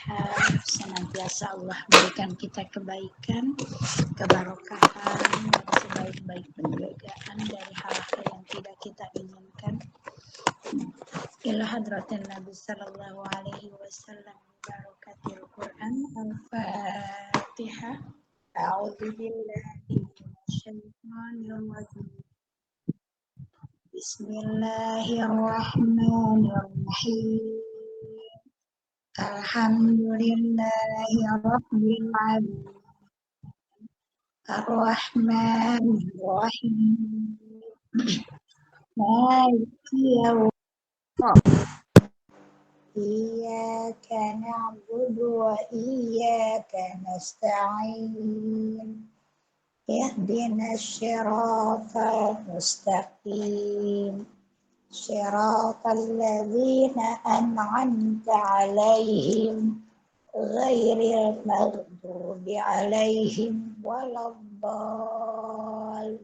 solihah, senantiasa Allah berikan kita kebaikan, keberkahan, dan sebaik-baik penjagaan dari hal-hal yang tidak kita inginkan. Ila hadratin Nabi sallallahu alaihi wasallam barakatil Quran. Al-Fatihah. A'udzu billahi minasyaitonir rajim. Bismillahirrahmanirrahim. Alhamdulillahi rabbil alamin. Ar-Rahmanir-Rahim. Maliki yaumiddin. Iyyaka na'budu wa iyyaka nasta'in. Ihdinas siratal mustaqim. Siratal ladzina an'amta 'alaihim ghairil maghdubi 'alaihim waladdallin.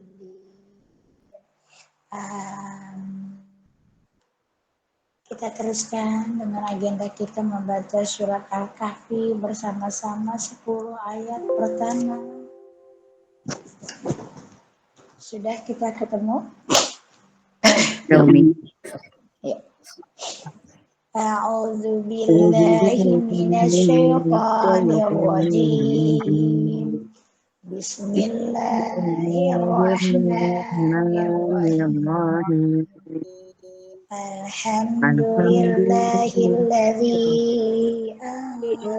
Kita teruskan dengan agenda kita membaca surat Al-Kahfi bersama-sama 10 ayat pertama. Sudah kita ketemu? Ya. A'udzu billahi minasyaitonir rajim. Bismillahirrahmanirrahim. Alhamdulillahilladzi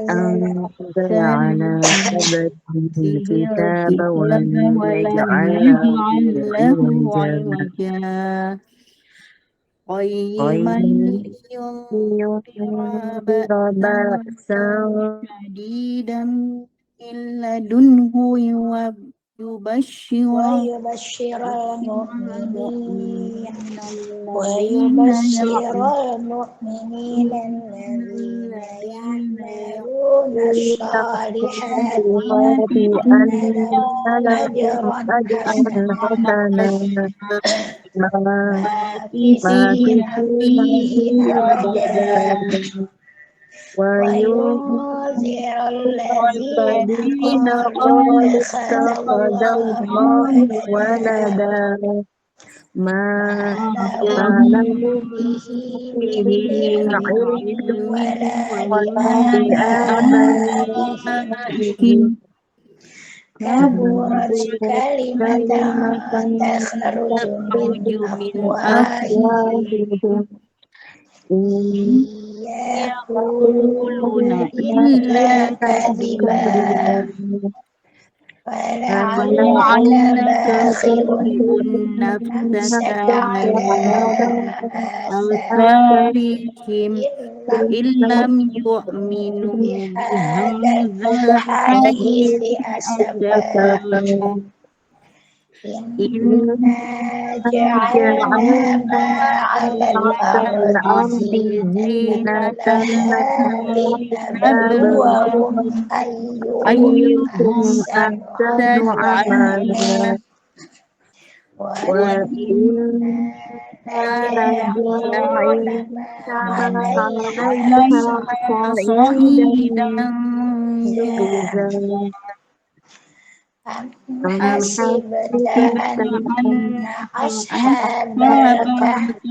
anzala ala abdihi kitaba wa lam yaj'al lahu iwaja qayyiman liyunzira ba'san shadidan min ladunhu wa yubashshiral mu'minin alladzina ya'maluna shalihati anna lahum ajran hasanan makithina fihi abada wa yunzirul ladzina qalu ittakhadallahu walada ma lahum bihi min ilmin wala li'abaihim kaburat kalimatan takhruju min afwahihim yaquluna illa kadziban fala'allaka bakhirun nafsaka ala atharihim illam yu'minu bihadzal hadithi asafa. Inna ja'alna ma'alal ardi zinatan linabluwahum ayyuhum ahsanu amala wa inna laja'ilna sa'idan juruzan. Hasibta anna ashabal kahfi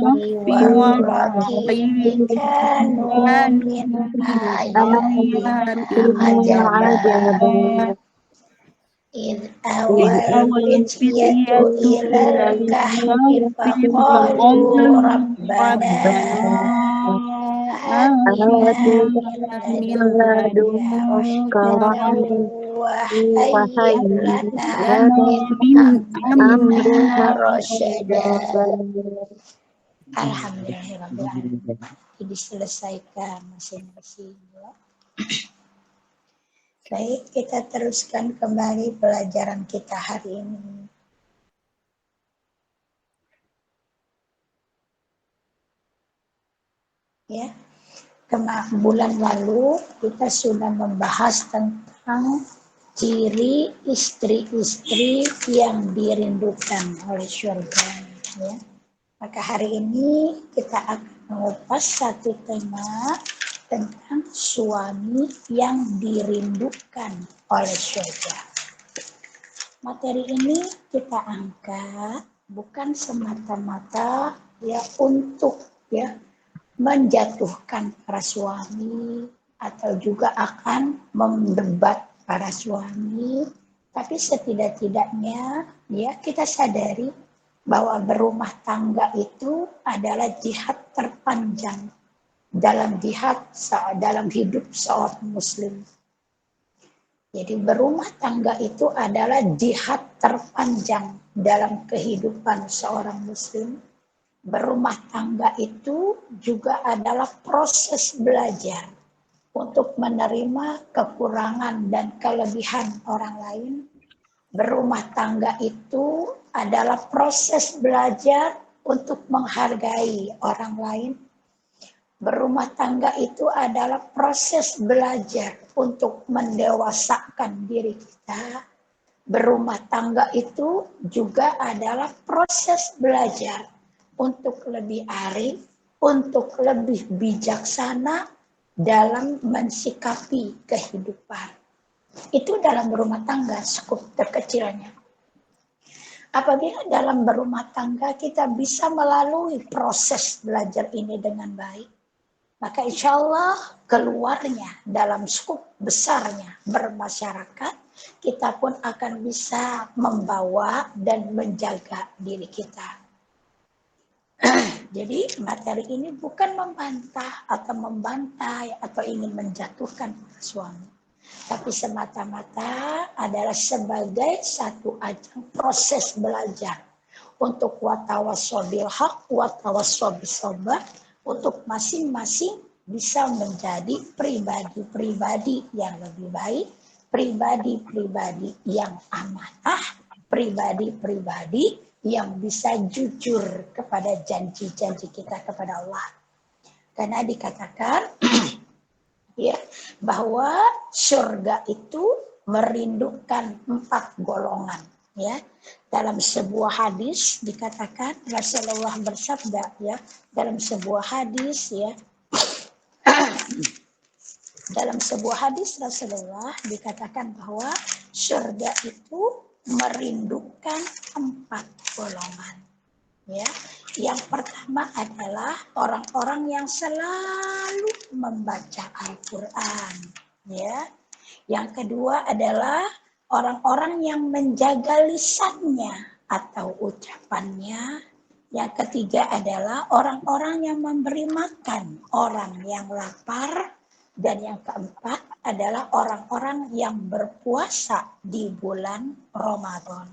wal raqimi kanu min ayatina ajaban إذ أوى الفتية إلى الكهف فقالوا ربنا آتنا من لدنك رحمة وهيئ لنا من أمرنا رشدا. Alhamdulillahirrahmanirrahim. Diselesaikan masing-masing. Baik, kita teruskan kembali pelajaran kita hari ini. Ya, bulan lalu kita sudah membahas tentang ciri istri-istri yang dirindukan oleh surga. Ya. Maka hari ini kita akan mengupas satu tema tentang suami yang dirindukan oleh surga. Materi ini kita angkat bukan semata-mata ya untuk ya menjatuhkan para suami atau juga akan mendebat para suami, tapi setidak-tidaknya ya kita sadari bahwa berumah tangga itu adalah jihad terpanjang dalam hidup seorang muslim. Jadi berumah tangga itu adalah jihad terpanjang dalam kehidupan seorang muslim. Berumah tangga itu juga adalah proses belajar untuk menerima kekurangan dan kelebihan orang lain. Berumah tangga itu adalah proses belajar untuk menghargai orang lain. Berumah tangga itu adalah proses belajar untuk mendewasakan diri kita. Berumah tangga itu juga adalah proses belajar untuk lebih arif, untuk lebih bijaksana dalam mensikapi kehidupan. Itu dalam berumah tangga skup terkecilnya. Apabila dalam berumah tangga kita bisa melalui proses belajar ini dengan baik, maka insya Allah keluarnya dalam skup besarnya bermasyarakat, kita pun akan bisa membawa dan menjaga diri kita. Jadi materi ini bukan membantah atau membantai atau ingin menjatuhkan suami, tapi semata-mata adalah sebagai satu ajang proses belajar untuk watawassobil haq, watawassobil sabr, untuk masing-masing bisa menjadi pribadi-pribadi yang lebih baik, pribadi-pribadi yang amanah, pribadi-pribadi yang bisa jujur kepada janji-janji kita kepada Allah. Karena dikatakan ya bahwa surga itu merindukan 4 golongan. Ya, dalam sebuah hadis dikatakan Rasulullah bersabda ya, dalam sebuah hadis ya, dalam sebuah hadis Rasulullah dikatakan bahwa surga itu merindukan 4 golongan. Ya, yang pertama adalah orang-orang yang selalu membaca Al-Quran. Ya, yang kedua adalah orang-orang yang menjaga lisannya atau ucapannya. Yang ketiga adalah orang-orang yang memberi makan orang yang lapar. Dan yang keempat adalah orang-orang yang berpuasa di bulan Ramadan.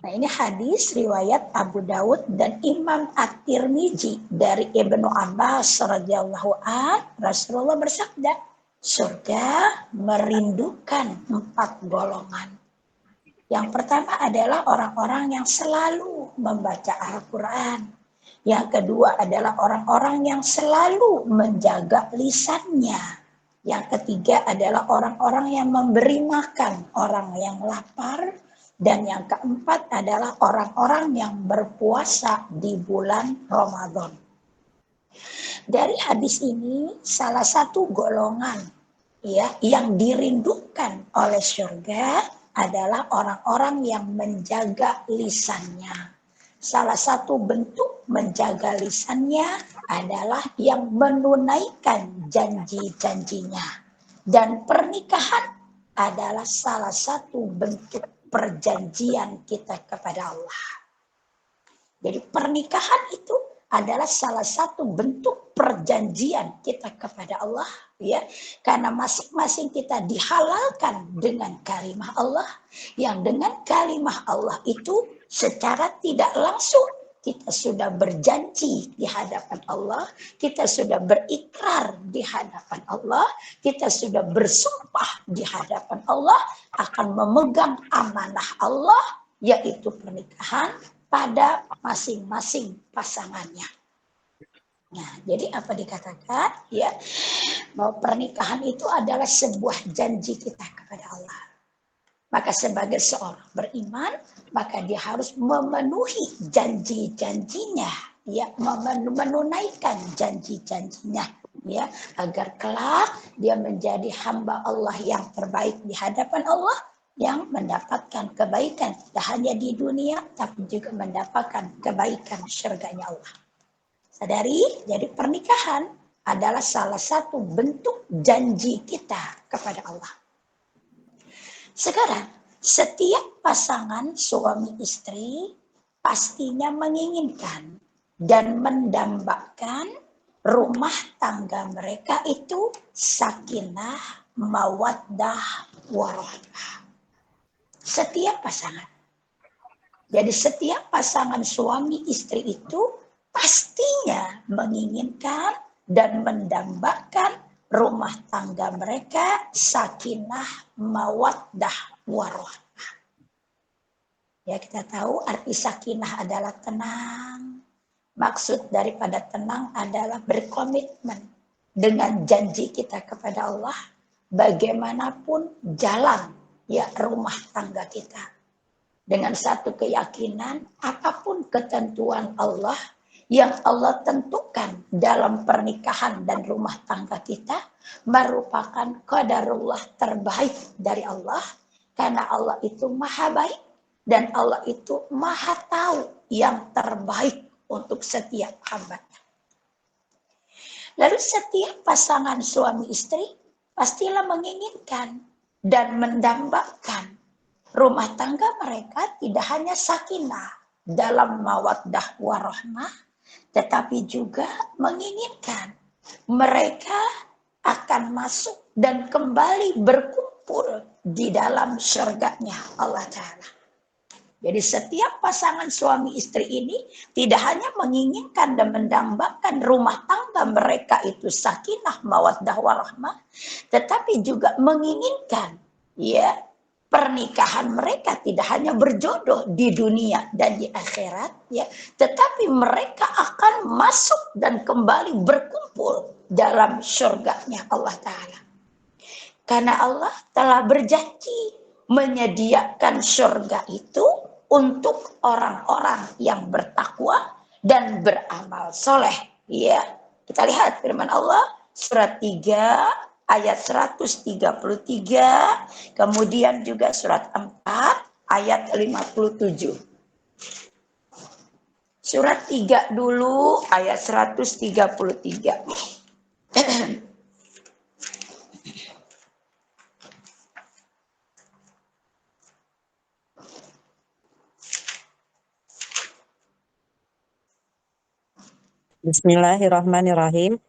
Nah, ini hadis riwayat Abu Dawud dan Imam At-Tirmizi dari Ibnu Abbas radhiyallahu anhu. Rasulullah bersabda, surga merindukan 4 golongan. Yang pertama adalah orang-orang yang selalu membaca Al-Quran. Yang kedua adalah orang-orang yang selalu menjaga lisannya. Yang ketiga adalah orang-orang yang memberi makan orang yang lapar. Dan yang keempat adalah orang-orang yang berpuasa di bulan Ramadan. Dari hadis ini salah satu golongan ya yang dirindukan oleh surga adalah orang-orang yang menjaga lisannya. Salah satu bentuk menjaga lisannya adalah yang menunaikan janji-janjinya. Dan pernikahan adalah salah satu bentuk perjanjian kita kepada Allah. Jadi pernikahan itu adalah salah satu bentuk perjanjian kita kepada Allah, ya, karena masing-masing kita dihalalkan dengan kalimah Allah, yang dengan kalimah Allah itu secara tidak langsung kita sudah berjanji di hadapan Allah, kita sudah berikrar di hadapan Allah, kita sudah bersumpah di hadapan Allah akan memegang amanah Allah, yaitu pernikahan pada masing-masing pasangannya. Nah, jadi apa dikatakan? Ya, bahwa pernikahan itu adalah sebuah janji kita kepada Allah. Maka sebagai seorang beriman, maka dia harus memenuhi janji-janjinya ya menunaikan janji-janjinya, ya, agar kelak dia menjadi hamba Allah yang terbaik di hadapan Allah, yang mendapatkan kebaikan tidak hanya di dunia tapi juga mendapatkan kebaikan surganya Allah. Sadari, jadi pernikahan adalah salah satu bentuk janji kita kepada Allah. Sekarang, setiap pasangan suami istri pastinya menginginkan dan mendambakan rumah tangga mereka itu sakinah, mawaddah, warahmah. Setiap pasangan. Jadi setiap pasangan suami istri itu pastinya menginginkan dan mendambakan rumah tangga mereka sakinah, mawaddah, warahmah. Ya, kita tahu arti sakinah adalah tenang. Maksud daripada tenang adalah berkomitmen dengan janji kita kepada Allah, bagaimanapun jalan ya rumah tangga kita. Dengan satu keyakinan, apapun ketentuan Allah yang Allah tentukan dalam pernikahan dan rumah tangga kita merupakan qadarullah terbaik dari Allah, karena Allah itu maha baik dan Allah itu maha tahu yang terbaik untuk setiap hambanya. Lalu setiap pasangan suami istri pastilah menginginkan dan mendambakan rumah tangga mereka tidak hanya sakinah dalam mawaddah warahmah, tetapi juga menginginkan mereka akan masuk dan kembali berkumpul di dalam surganya Allah Ta'ala. Jadi setiap pasangan suami istri ini tidak hanya menginginkan dan mendambakan rumah tangga mereka itu sakinah, mawaddah, warahmah, tetapi juga menginginkan ya pernikahan mereka tidak hanya berjodoh di dunia dan di akhirat, ya, tetapi mereka akan masuk dan kembali berkumpul dalam surganya Allah Ta'ala. Karena Allah telah berjanji menyediakan surga itu untuk orang-orang yang bertakwa dan beramal soleh. Ya, kita lihat firman Allah surat 3 ayat 133, kemudian juga surat 4 ayat 57. Surat 3 dulu ayat 133. Bismillahirrahmanirrahim.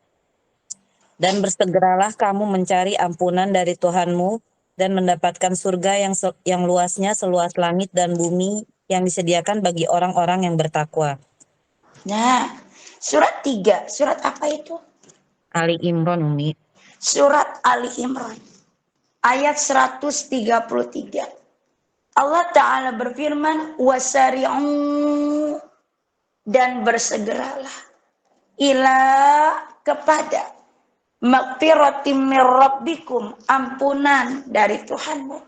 Dan bersegeralah kamu mencari ampunan dari Tuhanmu dan mendapatkan surga yang luasnya seluas langit dan bumi yang disediakan bagi orang-orang yang bertakwa. Nah, surat 3, surat apa itu? Ali Imran, Umi. Surat Ali Imran ayat 133. Allah Ta'ala berfirman, wasari'u, dan bersegeralah ila kepada maghfiratim mir rabbikum, ampunan dari Tuhanmu,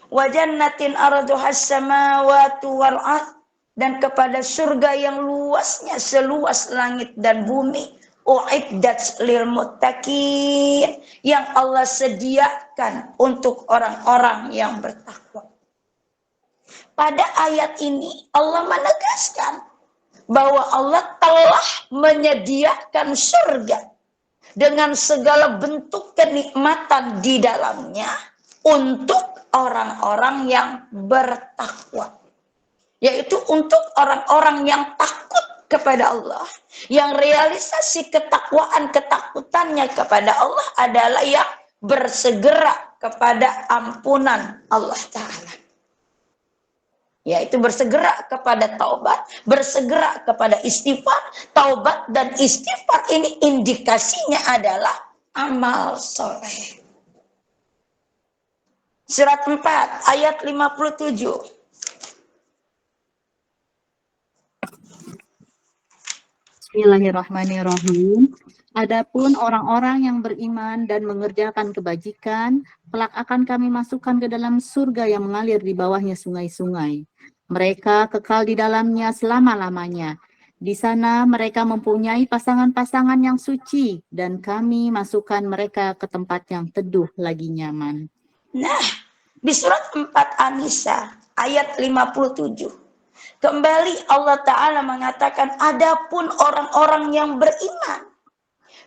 wa jannatin arduhas samawati wal ardh, dan kepada surga yang luasnya seluas langit dan bumi, uiddat lil muttaqin, yang Allah sediakan untuk orang-orang yang bertakwa. Pada ayat ini Allah menegaskan bahwa Allah telah menyediakan surga dengan segala bentuk kenikmatan di dalamnya untuk orang-orang yang bertakwa. Yaitu untuk orang-orang yang takut kepada Allah. Yang realisasi ketakutannya kepada Allah adalah yang bersegera kepada ampunan Allah Ta'ala. Yaitu bersegera kepada taubat, bersegera kepada istighfar. Taubat dan istighfar ini indikasinya adalah amal soleh. Surat 4 ayat 57. Bismillahirrahmanirrahim. Adapun orang-orang yang beriman dan mengerjakan kebajikan, kelak akan kami masukkan ke dalam surga yang mengalir di bawahnya sungai-sungai. Mereka kekal di dalamnya selama-lamanya, Di sana mereka mempunyai pasangan-pasangan yang suci dan kami masukkan mereka ke tempat yang teduh lagi nyaman. Nah, di surat 4 An-Nisa ayat 57. Kembali Allah Ta'ala mengatakan, adapun orang-orang yang beriman,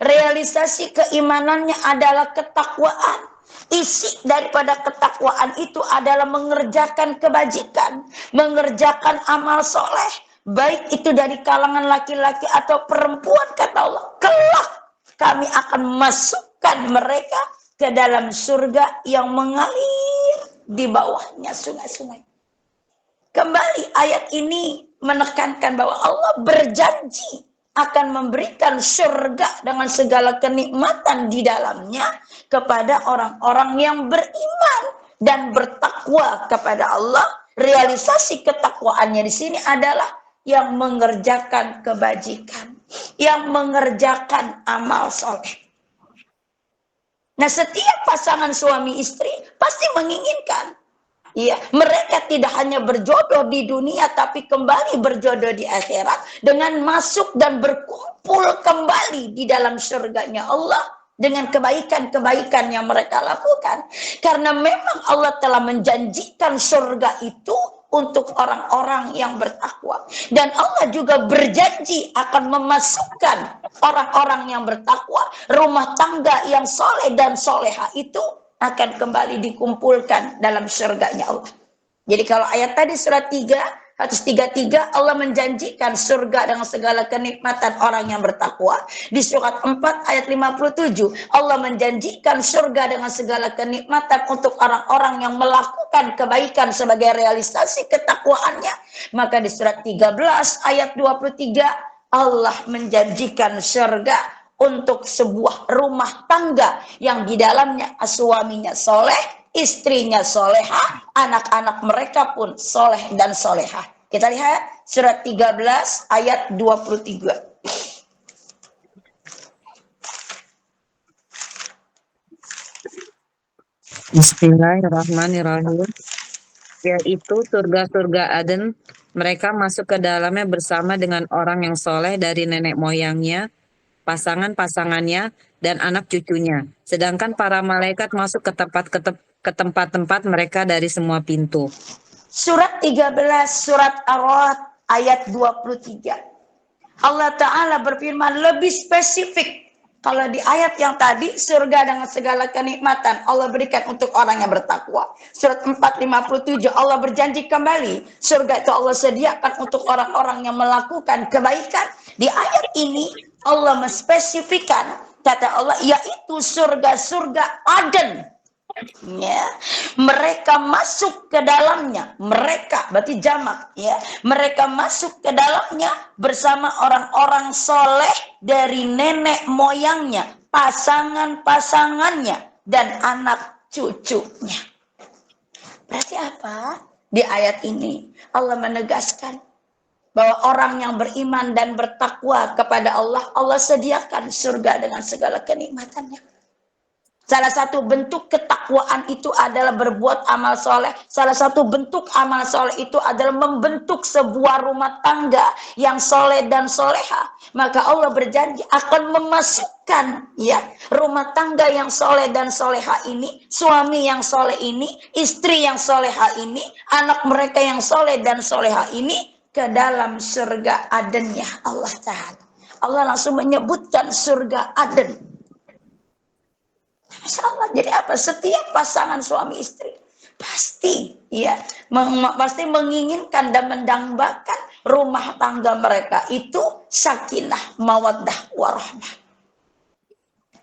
realisasi keimanannya adalah ketakwaan. Isi daripada ketakwaan itu adalah mengerjakan kebajikan, mengerjakan amal soleh, baik itu dari kalangan laki-laki atau perempuan, kata Allah. Kelak kami akan masukkan mereka ke dalam surga yang mengalir di bawahnya sungai-sungai. Kembali ayat ini menekankan bahwa Allah berjanji akan memberikan surga dengan segala kenikmatan di dalamnya kepada orang-orang yang beriman dan bertakwa kepada Allah. Realisasi ketakwaannya di sini adalah yang mengerjakan kebajikan, yang mengerjakan amal soleh. Nah, setiap pasangan suami istri pasti menginginkan, ya, mereka tidak hanya berjodoh di dunia, tapi kembali berjodoh di akhirat dengan masuk dan berkumpul kembali di dalam surganya Allah dengan kebaikan-kebaikan yang mereka lakukan. Karena memang Allah telah menjanjikan surga itu untuk orang-orang yang bertakwa. Dan Allah juga berjanji akan memasukkan orang-orang yang bertakwa, rumah tangga yang soleh dan soleha itu akan kembali dikumpulkan dalam surganya Allah. Jadi kalau ayat tadi surat 133 Allah menjanjikan surga dengan segala kenikmatan orang yang bertakwa. Di surat 4 ayat 57 Allah menjanjikan surga dengan segala kenikmatan untuk orang-orang yang melakukan kebaikan sebagai realisasi ketakwaannya. Maka di surat 13 ayat 23 Allah menjanjikan surga untuk sebuah rumah tangga yang di dalamnya suaminya soleh, istrinya soleha, anak-anak mereka pun soleh dan soleha. Kita lihat surat 13 ayat 23. Bismillahirrahmanirrahim. Yaitu surga-surga Aden, mereka masuk ke dalamnya bersama dengan orang yang soleh dari nenek moyangnya, pasangan-pasangannya, dan anak cucunya. Sedangkan para malaikat masuk ke tempat-tempat mereka dari semua pintu. Surat 13, surat Ar-Ra'd ayat 23. Allah Ta'ala berfirman lebih spesifik. Kalau di ayat yang tadi, surga dengan segala kenikmatan Allah berikan untuk orang yang bertakwa. Surat 4:57 Allah berjanji kembali, surga itu Allah sediakan untuk orang-orang yang melakukan kebaikan. Di ayat ini Allah menspesifikkan, kata Allah, yaitu surga-surga Aden. Ya, mereka masuk ke dalamnya, mereka berarti jamak, ya, mereka masuk ke dalamnya bersama orang-orang soleh dari nenek moyangnya, pasangan-pasangannya, dan anak cucunya. Berarti apa? Di ayat ini Allah menegaskan bahwa orang yang beriman dan bertakwa kepada Allah, Allah sediakan surga dengan segala kenikmatannya. Salah satu bentuk ketakwaan itu adalah berbuat amal soleh. Salah satu bentuk amal soleh itu adalah membentuk sebuah rumah tangga yang soleh dan soleha. Maka Allah berjanji akan memasukkan, ya, rumah tangga yang soleh dan soleha ini, suami yang soleh ini, istri yang soleha ini, anak mereka yang soleh dan soleha ini ke dalam surga Adennya Allah Ta'ala. Allah langsung menyebutkan surga Aden. Masya Allah, jadi apa? Setiap pasangan suami istri pasti, ya, pasti menginginkan dan mendambakan rumah tangga mereka itu sakinah, mawaddah, warahmah.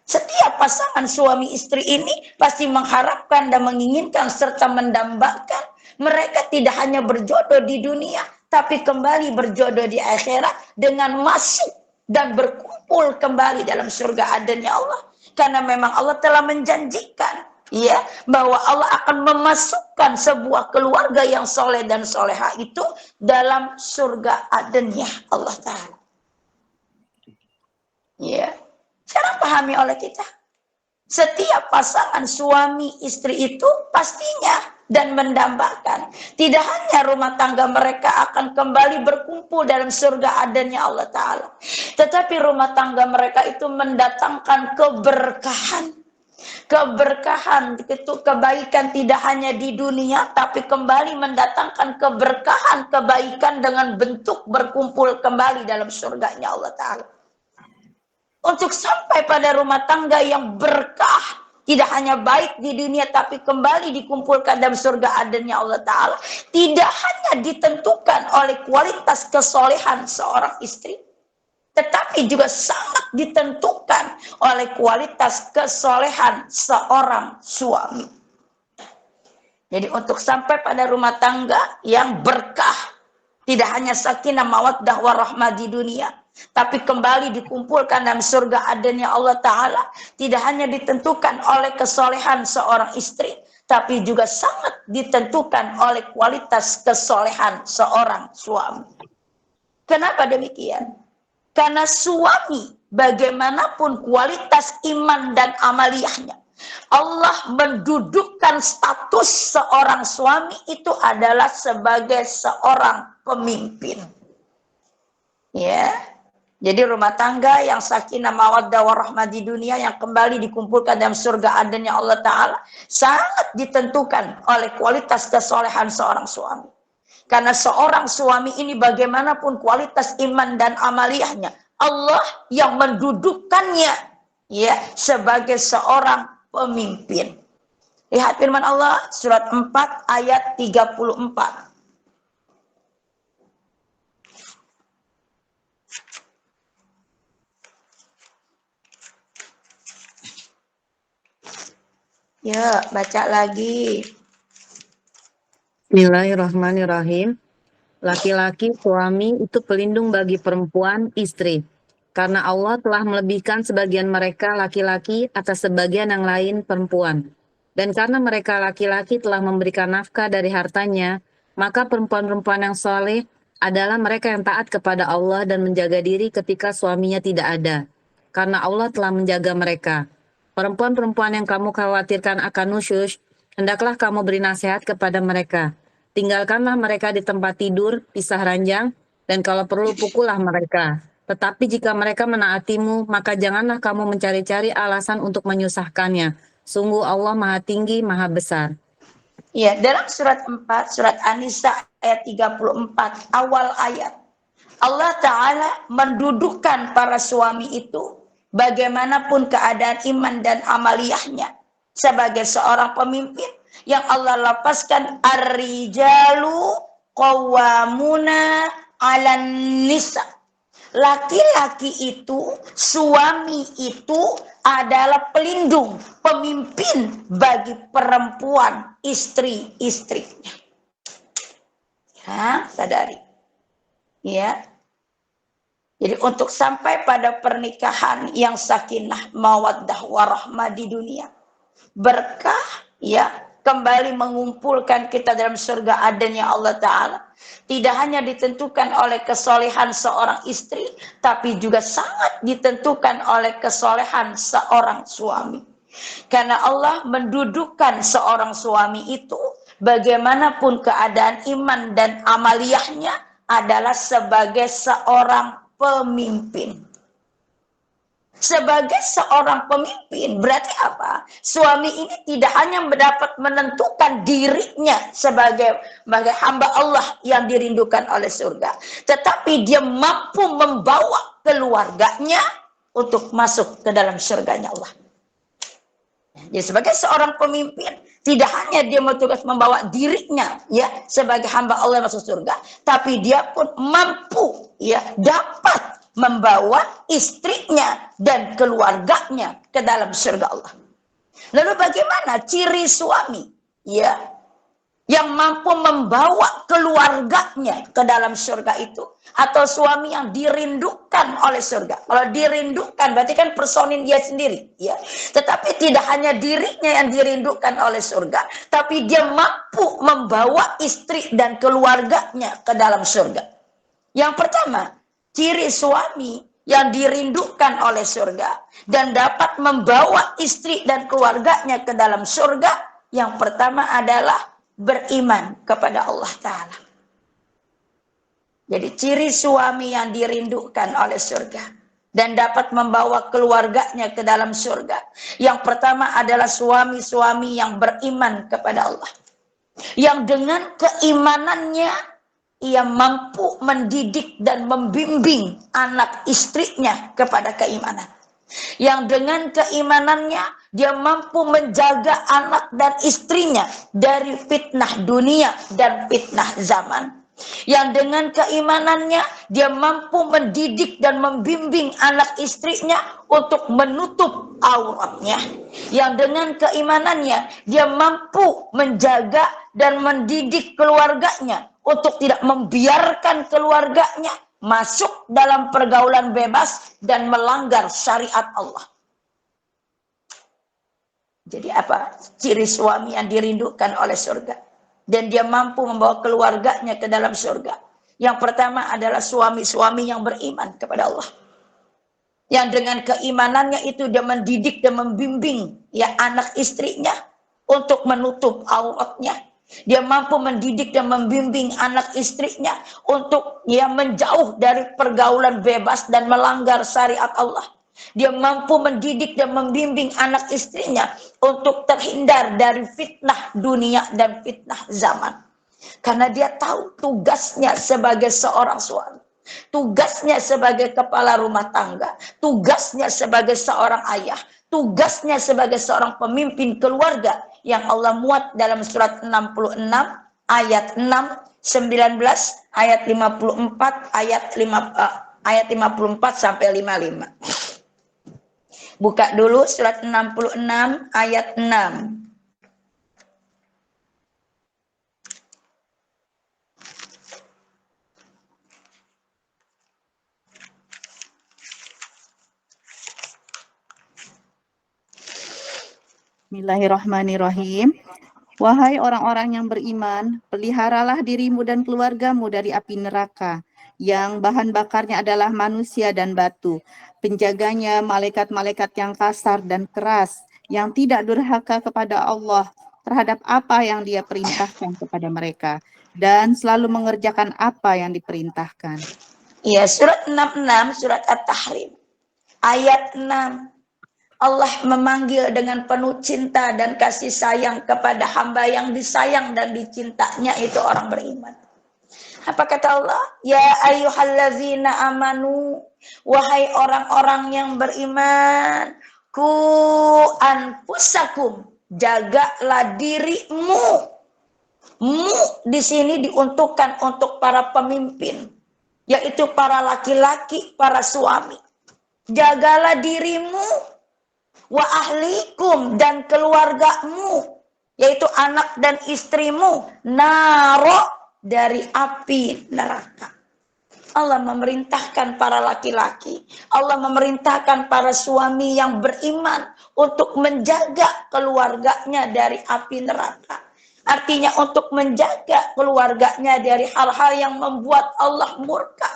Setiap pasangan suami istri ini pasti mengharapkan dan menginginkan serta mendambakan mereka tidak hanya berjodoh di dunia, tapi kembali berjodoh di akhirat dengan masuk dan berkumpul kembali dalam surga Adennya Allah. Karena memang Allah telah menjanjikan, ya, bahwa Allah akan memasukkan sebuah keluarga yang soleh dan soleha itu dalam surga Adennya Allah Ta'ala. Ya, cara pahami oleh kita. Setiap pasangan suami istri itu pastinya dan mendambakan. Tidak hanya rumah tangga mereka akan kembali berkumpul dalam surga adanya Allah Ta'ala, tetapi rumah tangga mereka itu mendatangkan keberkahan. Keberkahan itu kebaikan tidak hanya di dunia, tapi kembali mendatangkan keberkahan, kebaikan dengan bentuk berkumpul kembali dalam surganya Allah Ta'ala. Untuk sampai pada rumah tangga yang berkah, tidak hanya baik di dunia, tapi kembali dikumpulkan dalam surga adanya Allah Ta'ala, tidak hanya ditentukan oleh kualitas kesolehan seorang istri, tetapi juga sangat ditentukan oleh kualitas kesolehan seorang suami. Jadi untuk sampai pada rumah tangga yang berkah, tidak hanya sakinah mawaddah warahmah di dunia, tapi kembali dikumpulkan dalam surga adanya Allah Ta'ala, tidak hanya ditentukan oleh kesolehan seorang istri, tapi juga sangat ditentukan oleh kualitas kesolehan seorang suami. Kenapa demikian? Karena suami, bagaimanapun kualitas iman dan amaliyahnya, Allah mendudukkan status seorang suami itu adalah sebagai seorang pemimpin. Ya, jadi rumah tangga yang sakinah mawaddah warahmah di dunia yang kembali dikumpulkan dalam surga adanya Allah Ta'ala sangat ditentukan oleh kualitas kesolehan seorang suami. Karena seorang suami ini bagaimanapun kualitas iman dan amaliyahnya, Allah yang mendudukkannya ya sebagai seorang pemimpin. Lihat firman Allah surat 4 ayat 34. Ya, baca lagi. Bismillahirrahmanirrahim. Laki-laki suami itu pelindung bagi perempuan istri. Karena Allah telah melebihkan sebagian mereka laki-laki atas sebagian yang lain perempuan. Dan karena mereka laki-laki telah memberikan nafkah dari hartanya, maka perempuan-perempuan yang soleh adalah mereka yang taat kepada Allah dan menjaga diri ketika suaminya tidak ada. Karena Allah telah menjaga mereka. Perempuan-perempuan yang kamu khawatirkan akan nusyus, hendaklah kamu beri nasihat kepada mereka. Tinggalkanlah mereka di tempat tidur, pisah ranjang, dan kalau perlu pukullah mereka. Tetapi jika mereka menaatimu, maka janganlah kamu mencari-cari alasan untuk menyusahkannya. Sungguh Allah Maha Tinggi, Maha Besar. Ya, dalam surat 4, surat An-Nisa ayat 34, awal ayat, Allah Ta'ala mendudukkan para suami itu, bagaimanapun keadaan iman dan amaliyahnya, sebagai seorang pemimpin, yang Allah lapaskan ar-rijalu qawwamuna 'alan nisa. Laki-laki itu, suami itu adalah pelindung, pemimpin bagi perempuan, istri-istrinya. Ya, sadari. Ya. Jadi untuk sampai pada pernikahan yang sakinah mawaddah warahmah di dunia, berkah ya, kembali mengumpulkan kita dalam surga adanya Allah Ta'ala, tidak hanya ditentukan oleh kesolehan seorang istri, tapi juga sangat ditentukan oleh kesolehan seorang suami. Karena Allah mendudukkan seorang suami itu, bagaimanapun keadaan iman dan amaliyahnya, adalah sebagai seorang pemimpin. Sebagai seorang pemimpin, berarti apa? Suami ini tidak hanya mendapat menentukan dirinya sebagai hamba Allah yang dirindukan oleh surga, tetapi dia mampu membawa keluarganya untuk masuk ke dalam surganya Allah. Jadi sebagai seorang pemimpin, tidak hanya dia bertugas membawa dirinya ya sebagai hamba Allah masuk surga, tapi dia pun mampu ya dapat membawa istrinya dan keluarganya ke dalam surga Allah. Lalu bagaimana ciri suami ya yang mampu membawa keluarganya ke dalam surga itu, atau suami yang dirindukan oleh surga? Kalau dirindukan berarti kan personin dia sendiri ya. Tetapi tidak hanya dirinya yang dirindukan oleh surga, tapi dia mampu membawa istri dan keluarganya ke dalam surga. Yang pertama, ciri suami yang dirindukan oleh surga dan dapat membawa istri dan keluarganya ke dalam surga, yang pertama adalah beriman kepada Allah Ta'ala. Jadi ciri suami yang dirindukan oleh surga dan dapat membawa keluarganya ke dalam surga. Yang pertama adalah suami-suami yang beriman kepada Allah. Yang dengan keimanannya ia mampu mendidik dan membimbing anak istrinya kepada keimanan. Yang dengan keimanannya dia mampu menjaga anak dan istrinya dari fitnah dunia dan fitnah zaman. Yang dengan keimanannya dia mampu mendidik dan membimbing anak istrinya untuk menutup auratnya. Yang dengan keimanannya dia mampu menjaga dan mendidik keluarganya untuk tidak membiarkan keluarganya masuk dalam pergaulan bebas dan melanggar syariat Allah. Jadi apa? Ciri suami yang dirindukan oleh surga. Dan dia mampu membawa keluarganya ke dalam surga. Yang pertama adalah suami-suami yang beriman kepada Allah. Yang dengan keimanannya itu dia mendidik dan membimbing ya anak istrinya untuk menutup auratnya. Dia mampu mendidik dan membimbing anak istrinya untuk ya menjauh dari pergaulan bebas dan melanggar syariat Allah. Dia mampu mendidik dan membimbing anak istrinya untuk terhindar dari fitnah dunia dan fitnah zaman. Karena dia tahu tugasnya sebagai seorang suami. Tugasnya sebagai kepala rumah tangga. Tugasnya sebagai seorang ayah. Tugasnya sebagai seorang pemimpin keluarga yang Allah muat dalam surat 66 ayat 6, 19, ayat 54, ayat 54 sampai 55. Buka dulu surat 66 ayat 6. Bismillahirrahmanirrahim. Wahai orang-orang yang beriman, peliharalah dirimu dan keluargamu dari api neraka, yang bahan bakarnya adalah manusia dan batu. Penjaganya malaikat-malaikat yang kasar dan keras, yang tidak durhaka kepada Allah terhadap apa yang Dia perintahkan kepada mereka, dan selalu mengerjakan apa yang diperintahkan. Ya, surat 66, surat At-Tahrim, ayat 6. Allah memanggil dengan penuh cinta dan kasih sayang kepada hamba yang disayang dan dicintanya, itu orang beriman. Apa kata Allah? Ya ayyuhallazina amanu, wahai orang-orang yang beriman, ku anfusakum, jagalah dirimu. Mu di sini diuntukkan untuk para pemimpin, yaitu para laki-laki, para suami. Jagalah dirimu, wa ahlikum, dan keluargamu, yaitu anak dan istrimu, naro, dari api neraka. Allah memerintahkan para laki-laki, Allah memerintahkan para suami yang beriman untuk menjaga keluarganya dari api neraka. Artinya untuk menjaga keluarganya dari hal-hal yang membuat Allah murka.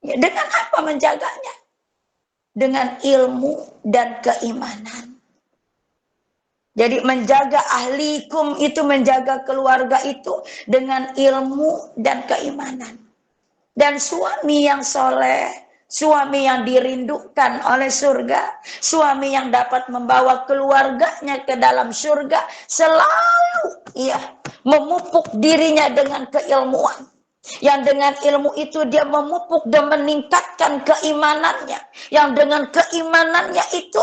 Ya, dengan apa menjaganya? Dengan ilmu dan keimanan. Jadi menjaga ahlikum itu, menjaga keluarga itu dengan ilmu dan keimanan. Dan suami yang soleh, suami yang dirindukan oleh surga, suami yang dapat membawa keluarganya ke dalam surga, selalu memupuk dirinya dengan keilmuan. Yang dengan ilmu itu dia memupuk dan meningkatkan keimanannya. Yang dengan keimanannya itu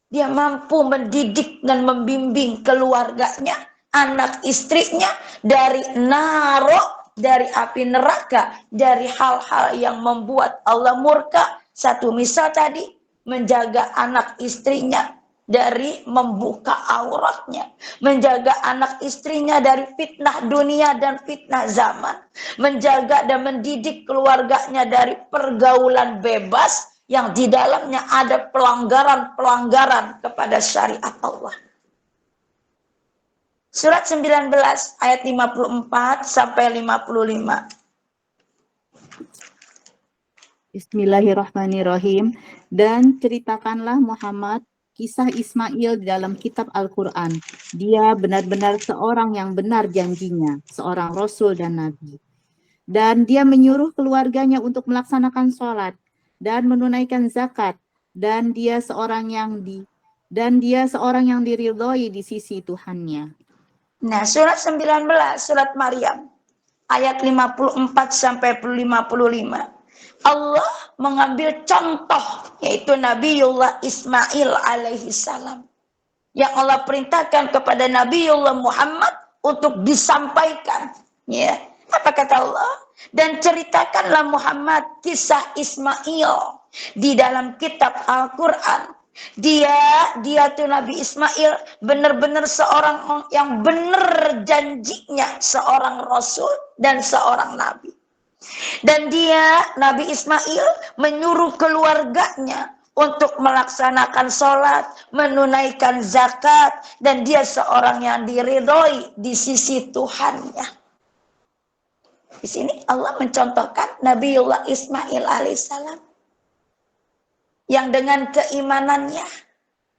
dia mampu mendidik dan membimbing keluarganya, anak istrinya dari naro, dari api neraka, dari hal-hal yang membuat Allah murka. Satu misal tadi, menjaga anak istrinya dari membuka auratnya, menjaga anak istrinya dari fitnah dunia dan fitnah zaman, menjaga dan mendidik keluarganya dari pergaulan bebas yang di dalamnya ada pelanggaran-pelanggaran kepada syariat Allah. Surat 19 ayat 54 sampai 55. Bismillahirrahmanirrahim. Dan ceritakanlah Muhammad kisah Ismail di dalam kitab Al-Quran. Dia benar-benar seorang yang benar janjinya, seorang rasul dan nabi. Dan dia menyuruh keluarganya untuk melaksanakan sholat dan menunaikan zakat, dan dia seorang yang diridhoi di sisi Tuhannya. Nah, surat 19, surat Maryam, ayat 54 sampai 55. Allah mengambil contoh, yaitu Nabiullah Ismail alaihi salam, yang Allah perintahkan kepada Nabiullah Muhammad untuk disampaikan. Ya, apa kata Allah? Dan ceritakanlah Muhammad kisah Ismail di dalam kitab Al-Quran. Dia tuh Nabi Ismail benar-benar seorang yang benar janjinya, seorang rasul dan seorang nabi. Dan dia, Nabi Ismail, menyuruh keluarganya untuk melaksanakan sholat, menunaikan zakat, dan dia seorang yang diridhoi di sisi Tuhannya. Di sini Allah mencontohkan Nabiullah Ismail alaihissalam yang dengan keimanannya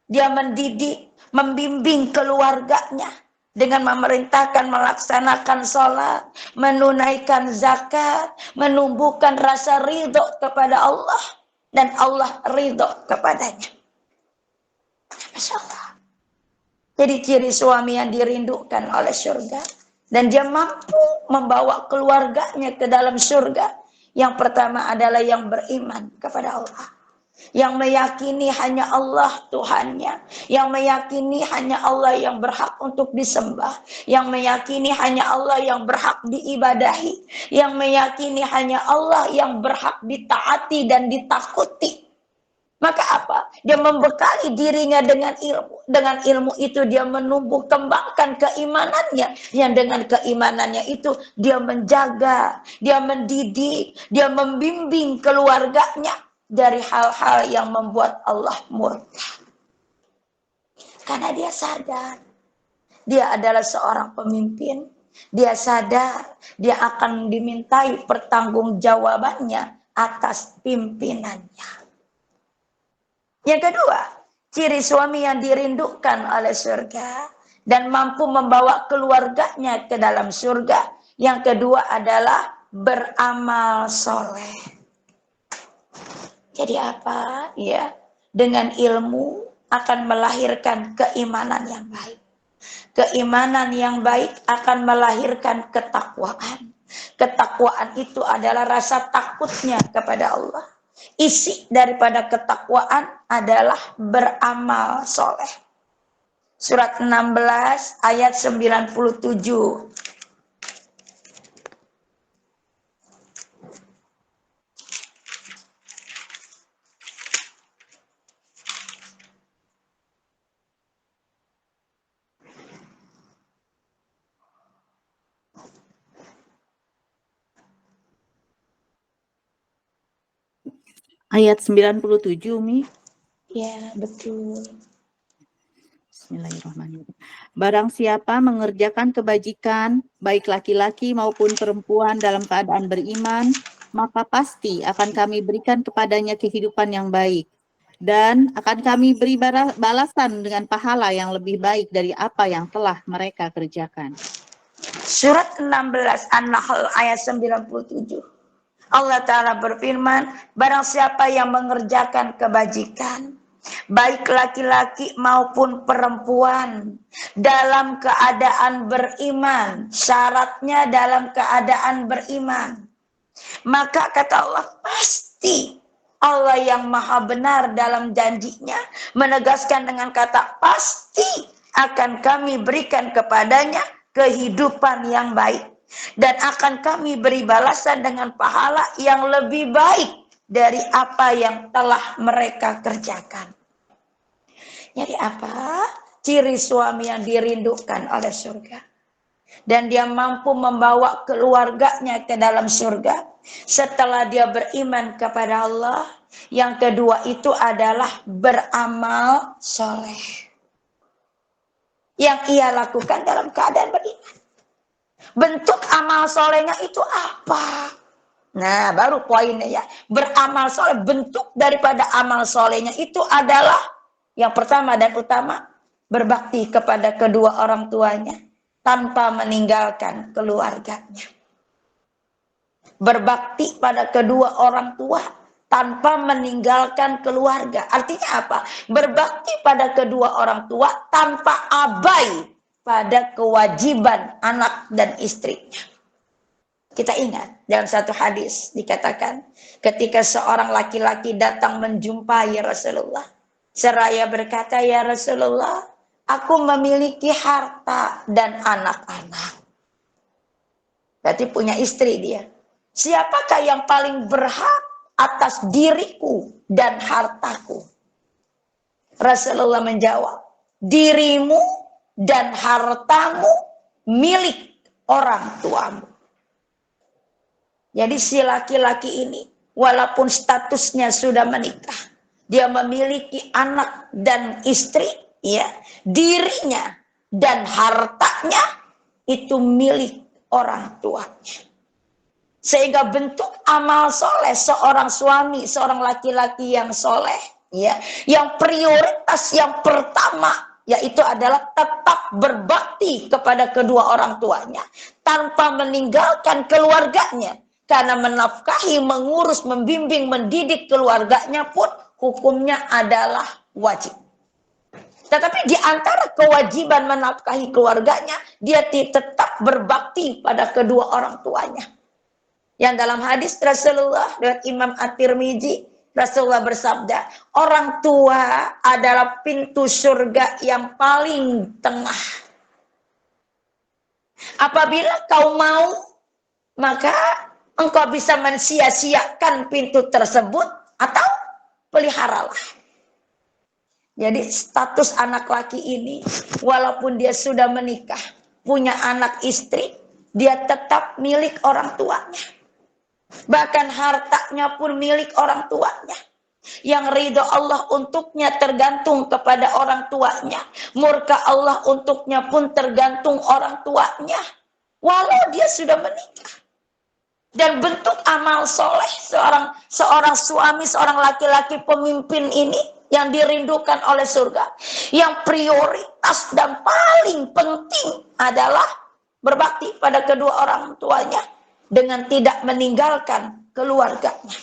dia mendidik, membimbing keluarganya dengan memerintahkan melaksanakan sholat, menunaikan zakat, menumbuhkan rasa ridho kepada Allah, dan Allah ridho kepadanya. Masya Allah. Jadi ciri suami yang dirindukan oleh surga, dan dia mampu membawa keluarganya ke dalam surga. Yang pertama adalah yang beriman kepada Allah, yang meyakini hanya Allah Tuhannya, yang meyakini hanya Allah yang berhak untuk disembah, yang meyakini hanya Allah yang berhak diibadahi, yang meyakini hanya Allah yang berhak ditaati dan ditakuti. Maka apa? Dia membekali dirinya dengan ilmu. Dengan ilmu itu dia menumbuh kembangkan keimanannya. Yang dengan keimanannya itu dia menjaga, dia mendidik, dia membimbing keluarganya dari hal-hal yang membuat Allah murka. Karena dia sadar, dia adalah seorang pemimpin. Dia sadar, dia akan dimintai pertanggungjawabannya atas pimpinannya. Yang kedua, ciri suami yang dirindukan oleh surga dan mampu membawa keluarganya ke dalam surga. Yang kedua adalah beramal soleh. Jadi apa? Ya, dengan ilmu akan melahirkan keimanan yang baik. Keimanan yang baik akan melahirkan ketakwaan. Ketakwaan itu adalah rasa takutnya kepada Allah. Isi daripada ketakwaan adalah beramal soleh. Surat 16 ayat 97. Ayat 97, Mi. Ya, betul. Bismillahirrahmanirrahim. Barang siapa mengerjakan kebajikan, baik laki-laki maupun perempuan dalam keadaan beriman, maka pasti akan kami berikan kepadanya kehidupan yang baik. Dan akan kami beri balasan dengan pahala yang lebih baik dari apa yang telah mereka kerjakan. Surat 16 An-Nahl ayat 97. Allah Ta'ala berfirman, barang siapa yang mengerjakan kebajikan, baik laki-laki maupun perempuan, dalam keadaan beriman, syaratnya dalam keadaan beriman, maka kata Allah, pasti Allah yang maha benar dalam janjinya, menegaskan dengan kata pasti akan kami berikan kepadanya kehidupan yang baik. Dan akan kami beri balasan dengan pahala yang lebih baik dari apa yang telah mereka kerjakan. Jadi apa? Ciri suami yang dirindukan oleh surga. Dan dia mampu membawa keluarganya ke dalam surga. Setelah dia beriman kepada Allah. Yang kedua itu adalah beramal soleh. Yang ia lakukan dalam keadaan beriman. Bentuk amal solehnya itu apa? Nah, baru poinnya ya. Beramal soleh, bentuk daripada amal solehnya itu adalah Yang pertama dan utama, berbakti kepada kedua orang tuanya tanpa meninggalkan keluarganya. Berbakti pada kedua orang tua tanpa meninggalkan keluarga. Artinya apa? Berbakti pada kedua orang tua tanpa abai pada kewajiban anak dan istrinya. Kita ingat dalam satu hadis dikatakan ketika seorang laki-laki datang menjumpai Rasulullah, seraya berkata, "Ya Rasulullah, aku memiliki harta dan anak-anak." Berarti punya istri dia. Siapakah yang paling berhak atas diriku dan hartaku? Rasulullah menjawab, dirimu dan hartamu milik orang tuamu. Jadi si laki-laki ini, walaupun statusnya sudah menikah, dia memiliki anak dan istri, ya, dirinya dan hartanya itu milik orang tuanya. Sehingga bentuk amal soleh seorang suami, seorang laki-laki yang soleh, ya, yang prioritas yang pertama yaitu adalah tetap berbakti kepada kedua orang tuanya tanpa meninggalkan keluarganya. Karena menafkahi, mengurus, membimbing, mendidik keluarganya pun hukumnya adalah wajib. Tetapi di antara kewajiban menafkahi keluarganya, dia tetap berbakti pada kedua orang tuanya. Yang dalam hadis Rasulullah dari Imam At-Tirmizi, Rasulullah bersabda, orang tua adalah pintu surga yang paling tengah. Apabila kau mau, maka engkau bisa mensia-siakan pintu tersebut atau peliharalah. Jadi status anak laki ini, walaupun dia sudah menikah, punya anak istri, dia tetap milik orang tuanya. Bahkan hartanya pun milik orang tuanya. Yang ridho Allah untuknya tergantung kepada orang tuanya. Murka Allah untuknya pun tergantung orang tuanya. Walau dia sudah menikah. Dan bentuk amal soleh seorang suami, seorang laki-laki pemimpin ini yang dirindukan oleh surga. Yang prioritas dan paling penting adalah berbakti pada kedua orang tuanya dengan tidak meninggalkan keluarganya.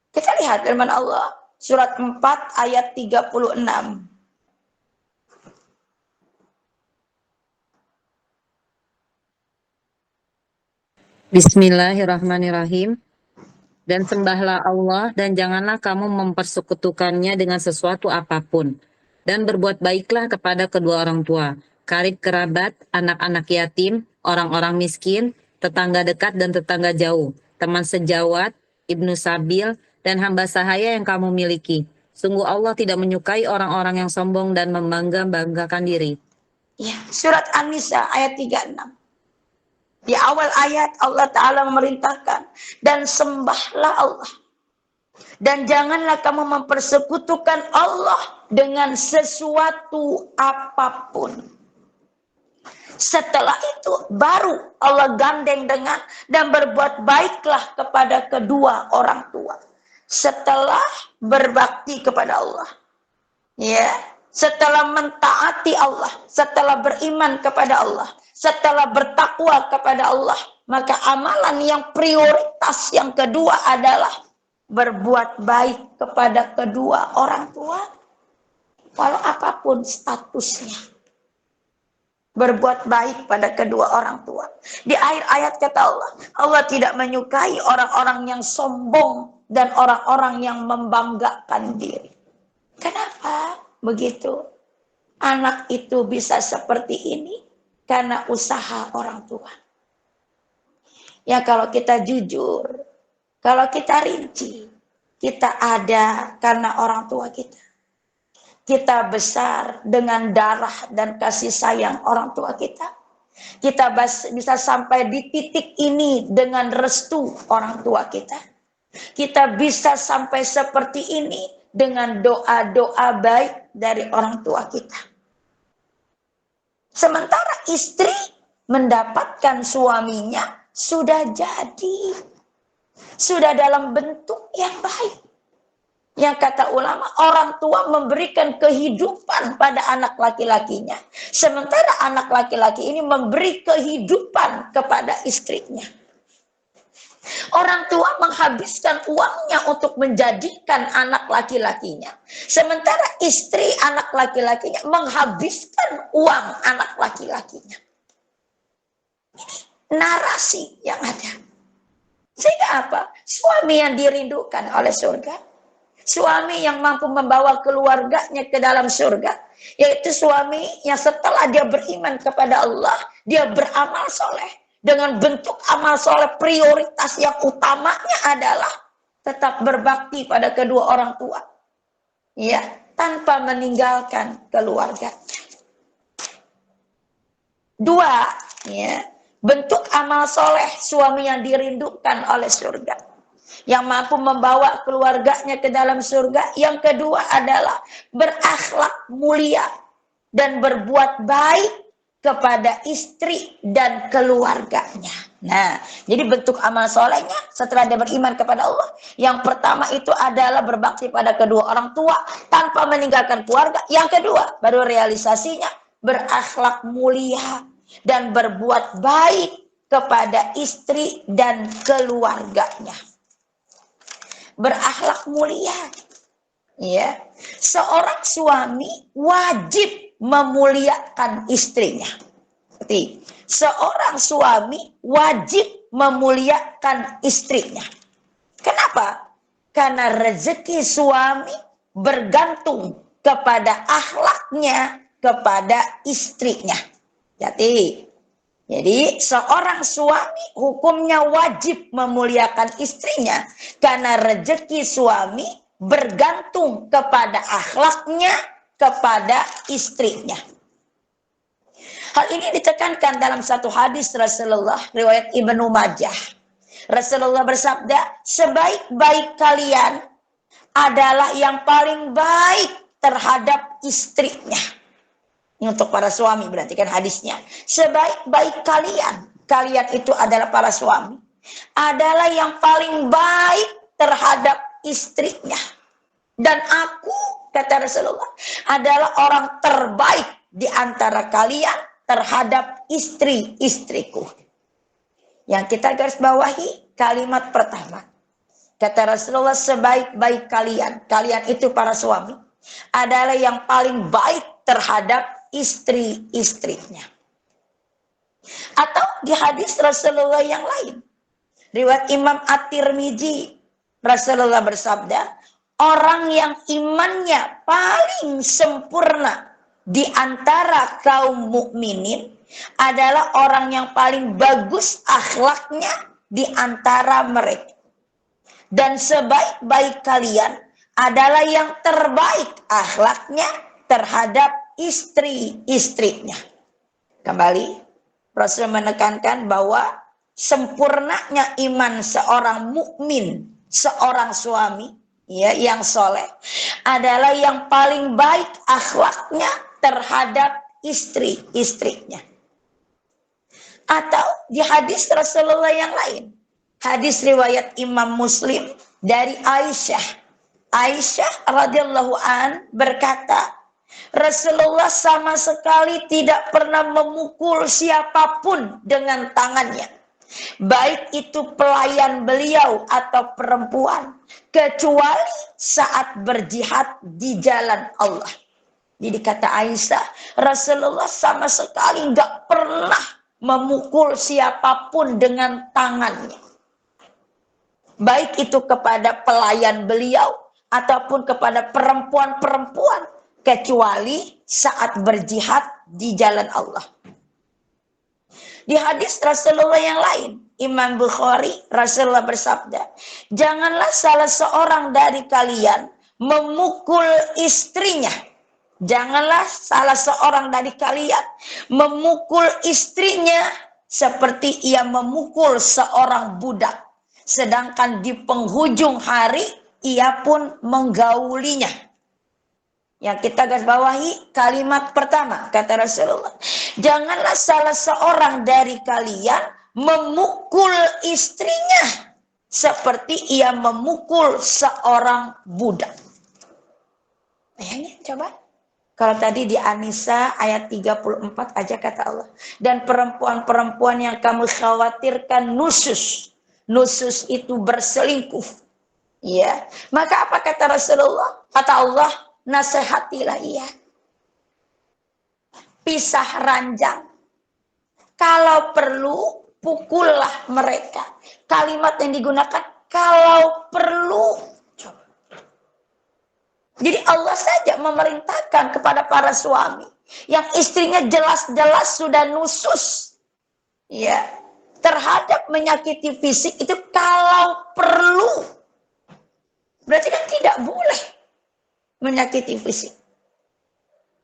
Kita lihat firman Allah surat 4 ayat 36. Bismillahirrahmanirrahim. Dan sembahlah Allah dan janganlah kamu mempersekutukannya dengan sesuatu apapun. Dan berbuat baiklah kepada kedua orang tua, karib kerabat, anak-anak yatim, orang-orang miskin, tetangga dekat dan tetangga jauh, teman sejawat, ibnu sabil, dan hamba sahaya yang kamu miliki. Sungguh Allah tidak menyukai orang-orang yang sombong dan membangga-banggakan diri. Ya, surat An-Nisa ayat 36. Di awal ayat Allah Ta'ala memerintahkan, dan sembahlah Allah. Dan janganlah kamu mempersekutukan Allah dengan sesuatu apapun. Setelah itu baru Allah gandeng dengan dan berbuat baiklah kepada kedua orang tua. Setelah berbakti kepada Allah. Ya, setelah mentaati Allah, setelah beriman kepada Allah, setelah bertakwa kepada Allah, maka amalan yang prioritas yang kedua adalah berbuat baik kepada kedua orang tua, walau apapun statusnya. Berbuat baik pada kedua orang tua. Di akhir ayat kata Allah, Allah tidak menyukai orang-orang yang sombong dan orang-orang yang membanggakan diri. Kenapa begitu? Anak itu bisa seperti ini karena usaha orang tua. Ya kalau kita jujur, kalau kita rinci, kita ada karena orang tua kita. Kita besar dengan darah dan kasih sayang orang tua kita. Kita bisa sampai di titik ini dengan restu orang tua kita. Kita bisa sampai seperti ini dengan doa-doa baik dari orang tua kita. Sementara istri mendapatkan suaminya sudah jadi. Sudah dalam bentuk yang baik. Yang kata ulama, orang tua memberikan kehidupan pada anak laki-lakinya. Sementara anak laki-laki ini memberi kehidupan kepada istrinya. Orang tua menghabiskan uangnya untuk menjadikan anak laki-lakinya. Sementara istri anak laki-lakinya menghabiskan uang anak laki-lakinya. Narasi yang ada. Sehingga apa? Suami yang dirindukan oleh surga. Suami yang mampu membawa keluarganya ke dalam surga. Yaitu suami yang setelah dia beriman kepada Allah, dia beramal soleh. Dengan bentuk amal soleh prioritas yang utamanya adalah tetap berbakti pada kedua orang tua. Ya, tanpa meninggalkan keluarga. Dua, ya, bentuk amal soleh suami yang dirindukan oleh surga. Yang mampu membawa keluarganya ke dalam surga. Yang kedua adalah berakhlak mulia dan berbuat baik kepada istri dan keluarganya. Nah, jadi bentuk amal solehnya setelah dia beriman kepada Allah. Yang pertama itu adalah berbakti pada kedua orang tua tanpa meninggalkan keluarga. Yang kedua, baru realisasinya berakhlak mulia dan berbuat baik kepada istri dan keluarganya. Berakhlak mulia, ya. Seorang suami wajib memuliakan istrinya. Seperti seorang suami wajib memuliakan istrinya. Kenapa? Karena rezeki suami bergantung kepada akhlaknya kepada istrinya. Jadi seorang suami hukumnya wajib memuliakan istrinya karena rezeki suami bergantung kepada akhlaknya kepada istrinya. Hal ini ditekankan dalam satu hadis Rasulullah riwayat Ibnu Majah. Rasulullah bersabda, sebaik-baik kalian adalah yang paling baik terhadap istrinya. Ini untuk para suami berarti kan hadisnya. Sebaik-baik kalian, kalian itu adalah para suami, adalah yang paling baik terhadap istrinya. Dan aku, kata Rasulullah, adalah orang terbaik di antara kalian terhadap istri-istriku. Yang kita garis bawahi kalimat pertama. Kata Rasulullah, sebaik-baik kalian, kalian itu para suami, adalah yang paling baik terhadap istri-istrinya. Atau di hadis Rasulullah yang lain, riwayat Imam At-Tirmidzi, Rasulullah bersabda, orang yang imannya paling sempurna di antara kaum mukminin adalah orang yang paling bagus akhlaknya di antara mereka. Dan sebaik-baik kalian adalah yang terbaik akhlaknya terhadap istri-istrinya. Kembali, Rasul menekankan bahwa sempurnanya iman seorang mukmin, seorang suami, ya, yang soleh, adalah yang paling baik akhlaknya terhadap istri-istrinya. Atau di hadis Rasulullah yang lain, hadis riwayat Imam Muslim dari Aisyah. Aisyah radhiyallahu an berkata, Rasulullah sama sekali tidak pernah memukul siapapun dengan tangannya. Baik itu pelayan beliau atau perempuan. Kecuali saat berjihad di jalan Allah. Jadi kata Aisyah, Rasulullah sama sekali nggak pernah memukul siapapun dengan tangannya. Baik itu kepada pelayan beliau ataupun kepada perempuan-perempuan. Kecuali saat berjihad di jalan Allah. Di hadis Rasulullah yang lain, Imam Bukhari, Rasulullah bersabda, janganlah salah seorang dari kalian memukul istrinya. Janganlah salah seorang dari kalian memukul istrinya seperti ia memukul seorang budak. Sedangkan di penghujung hari ia pun menggaulinya. Yang kita garis bawahi kalimat pertama, kata Rasulullah. Janganlah salah seorang dari kalian memukul istrinya seperti ia memukul seorang budak. Bayangin coba. Kalau tadi di An-Nisa ayat 34 aja kata Allah. Dan perempuan-perempuan yang kamu khawatirkan nusus. Nusus itu berselingkuh. Ya. Maka apa kata Rasulullah? Kata Allah, nasihatilah ia. Pisah ranjang. Kalau perlu, pukullah mereka. Kalimat yang digunakan, kalau perlu. Jadi Allah saja memerintahkan kepada para suami yang istrinya jelas-jelas sudah nusus, ya, terhadap menyakiti fisik itu kalau perlu. Berarti kan tidak boleh menyakiti fisik.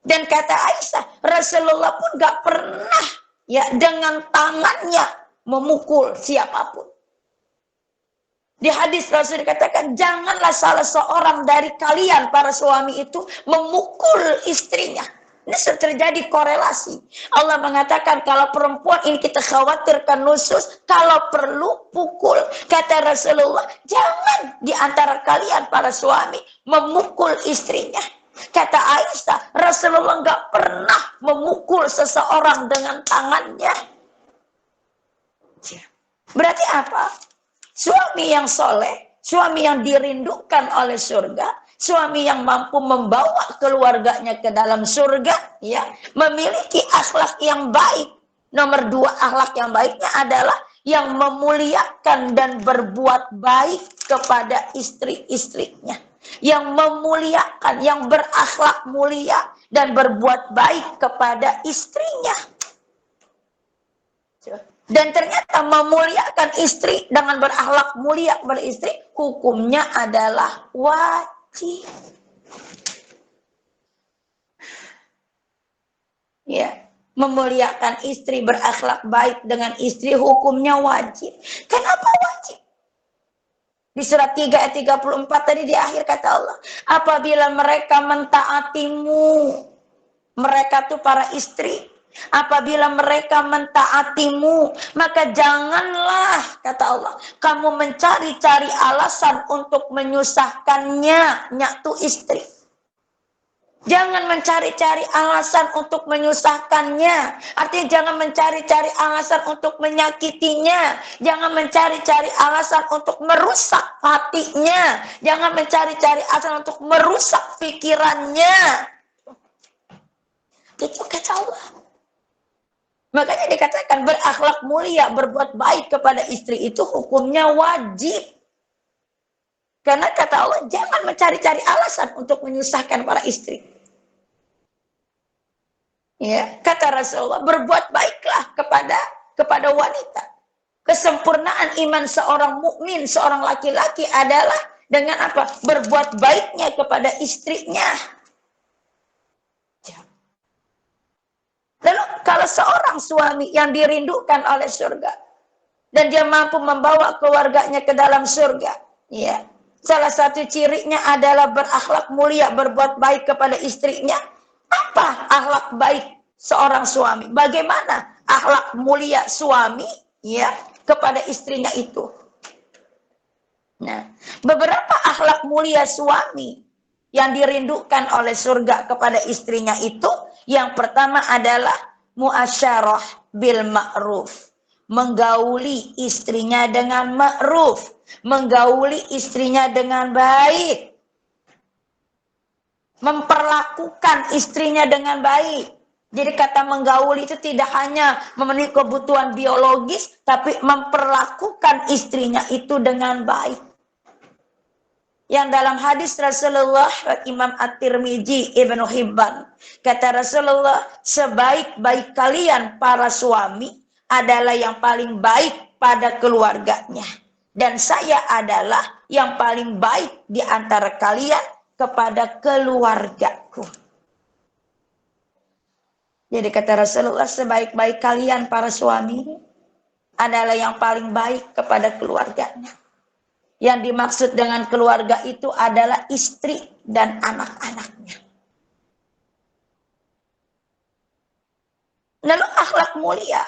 Dan kata Aisyah, Rasulullah pun gak pernah ya dengan tangannya memukul siapapun. Di hadis Rasul dikatakan, janganlah salah seorang dari kalian para suami itu memukul istrinya. Ini sudah terjadi korelasi. Allah mengatakan kalau perempuan ini kita khawatirkan nusus, kalau perlu pukul. Kata Rasulullah, jangan di antara kalian para suami memukul istrinya. Kata Aisyah, Rasulullah nggak pernah memukul seseorang dengan tangannya. Berarti apa? Suami yang soleh, suami yang dirindukan oleh surga, suami yang mampu membawa keluarganya ke dalam surga, ya, memiliki akhlak yang baik. Nomor 2 akhlak yang baiknya adalah yang memuliakan dan berbuat baik kepada istri-istrinya. Yang memuliakan, yang berakhlak mulia dan berbuat baik kepada istrinya. Dan ternyata memuliakan istri dengan berakhlak mulia kepada istri, hukumnya adalah wajib. Ya, memuliakan istri, berakhlak baik dengan istri, hukumnya wajib. Kenapa wajib? Di surat 3 ayat 34 tadi di akhir kata Allah, apabila mereka mentaatimu, mereka tuh para istri, apabila mereka mentaatimu, maka janganlah, kata Allah, kamu mencari-cari alasan untuk menyusahkannya, nyatu istri. Jangan mencari-cari alasan untuk menyusahkannya. Artinya jangan mencari-cari alasan untuk menyakitinya. Jangan mencari-cari alasan untuk merusak hatinya. Jangan mencari-cari alasan untuk merusak pikirannya. Itu kata Allah. Makanya dikatakan berakhlak mulia, berbuat baik kepada istri itu hukumnya wajib. Karena kata Allah, jangan mencari-cari alasan untuk menyusahkan para istri. Ya, kata Rasulullah, berbuat baiklah kepada wanita. Kesempurnaan iman seorang mukmin, seorang laki-laki adalah dengan apa? Berbuat baiknya kepada istrinya. Lalu kalau seorang suami yang dirindukan oleh surga dan dia mampu membawa keluarganya ke dalam surga, ya, salah satu cirinya adalah berakhlak mulia, berbuat baik kepada istrinya. Apa akhlak baik seorang suami? Bagaimana akhlak mulia suami, ya, kepada istrinya itu? Nah, beberapa akhlak mulia suami yang dirindukan oleh surga kepada istrinya itu, yang pertama adalah muasyarah bil ma'ruf, menggauli istrinya dengan ma'ruf, menggauli istrinya dengan baik, memperlakukan istrinya dengan baik. Jadi kata menggauli itu tidak hanya memenuhi kebutuhan biologis, tapi memperlakukan istrinya itu dengan baik. Yang dalam hadis Rasulullah, Imam At-Tirmidzi, Ibnu Hibban, kata Rasulullah, sebaik-baik kalian para suami adalah yang paling baik pada keluarganya. Dan saya adalah yang paling baik di antara kalian kepada keluargaku. Jadi kata Rasulullah, sebaik-baik kalian para suami adalah yang paling baik kepada keluarganya. Yang dimaksud dengan keluarga itu adalah istri dan anak-anaknya. Lalu akhlak mulia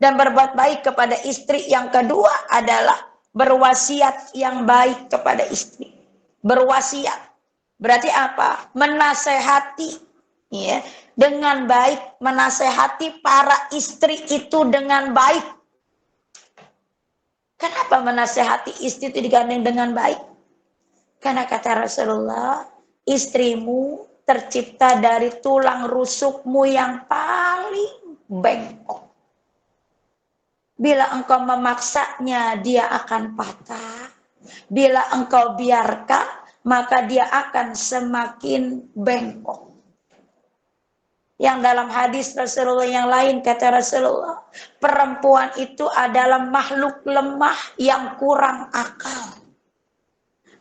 dan berbuat baik kepada istri yang kedua adalah berwasiat yang baik kepada istri. Berwasiat. Berarti apa? Menasehati, ya, dengan baik, menasehati para istri itu dengan baik. Kenapa menasehati istri itu digandeng dengan baik? Karena kata Rasulullah, istrimu tercipta dari tulang rusukmu yang paling bengkok. Bila engkau memaksanya, dia akan patah. Bila engkau biarkan, maka dia akan semakin bengkok. Yang dalam hadis Rasulullah yang lain, kata Rasulullah, perempuan itu adalah makhluk lemah yang kurang akal.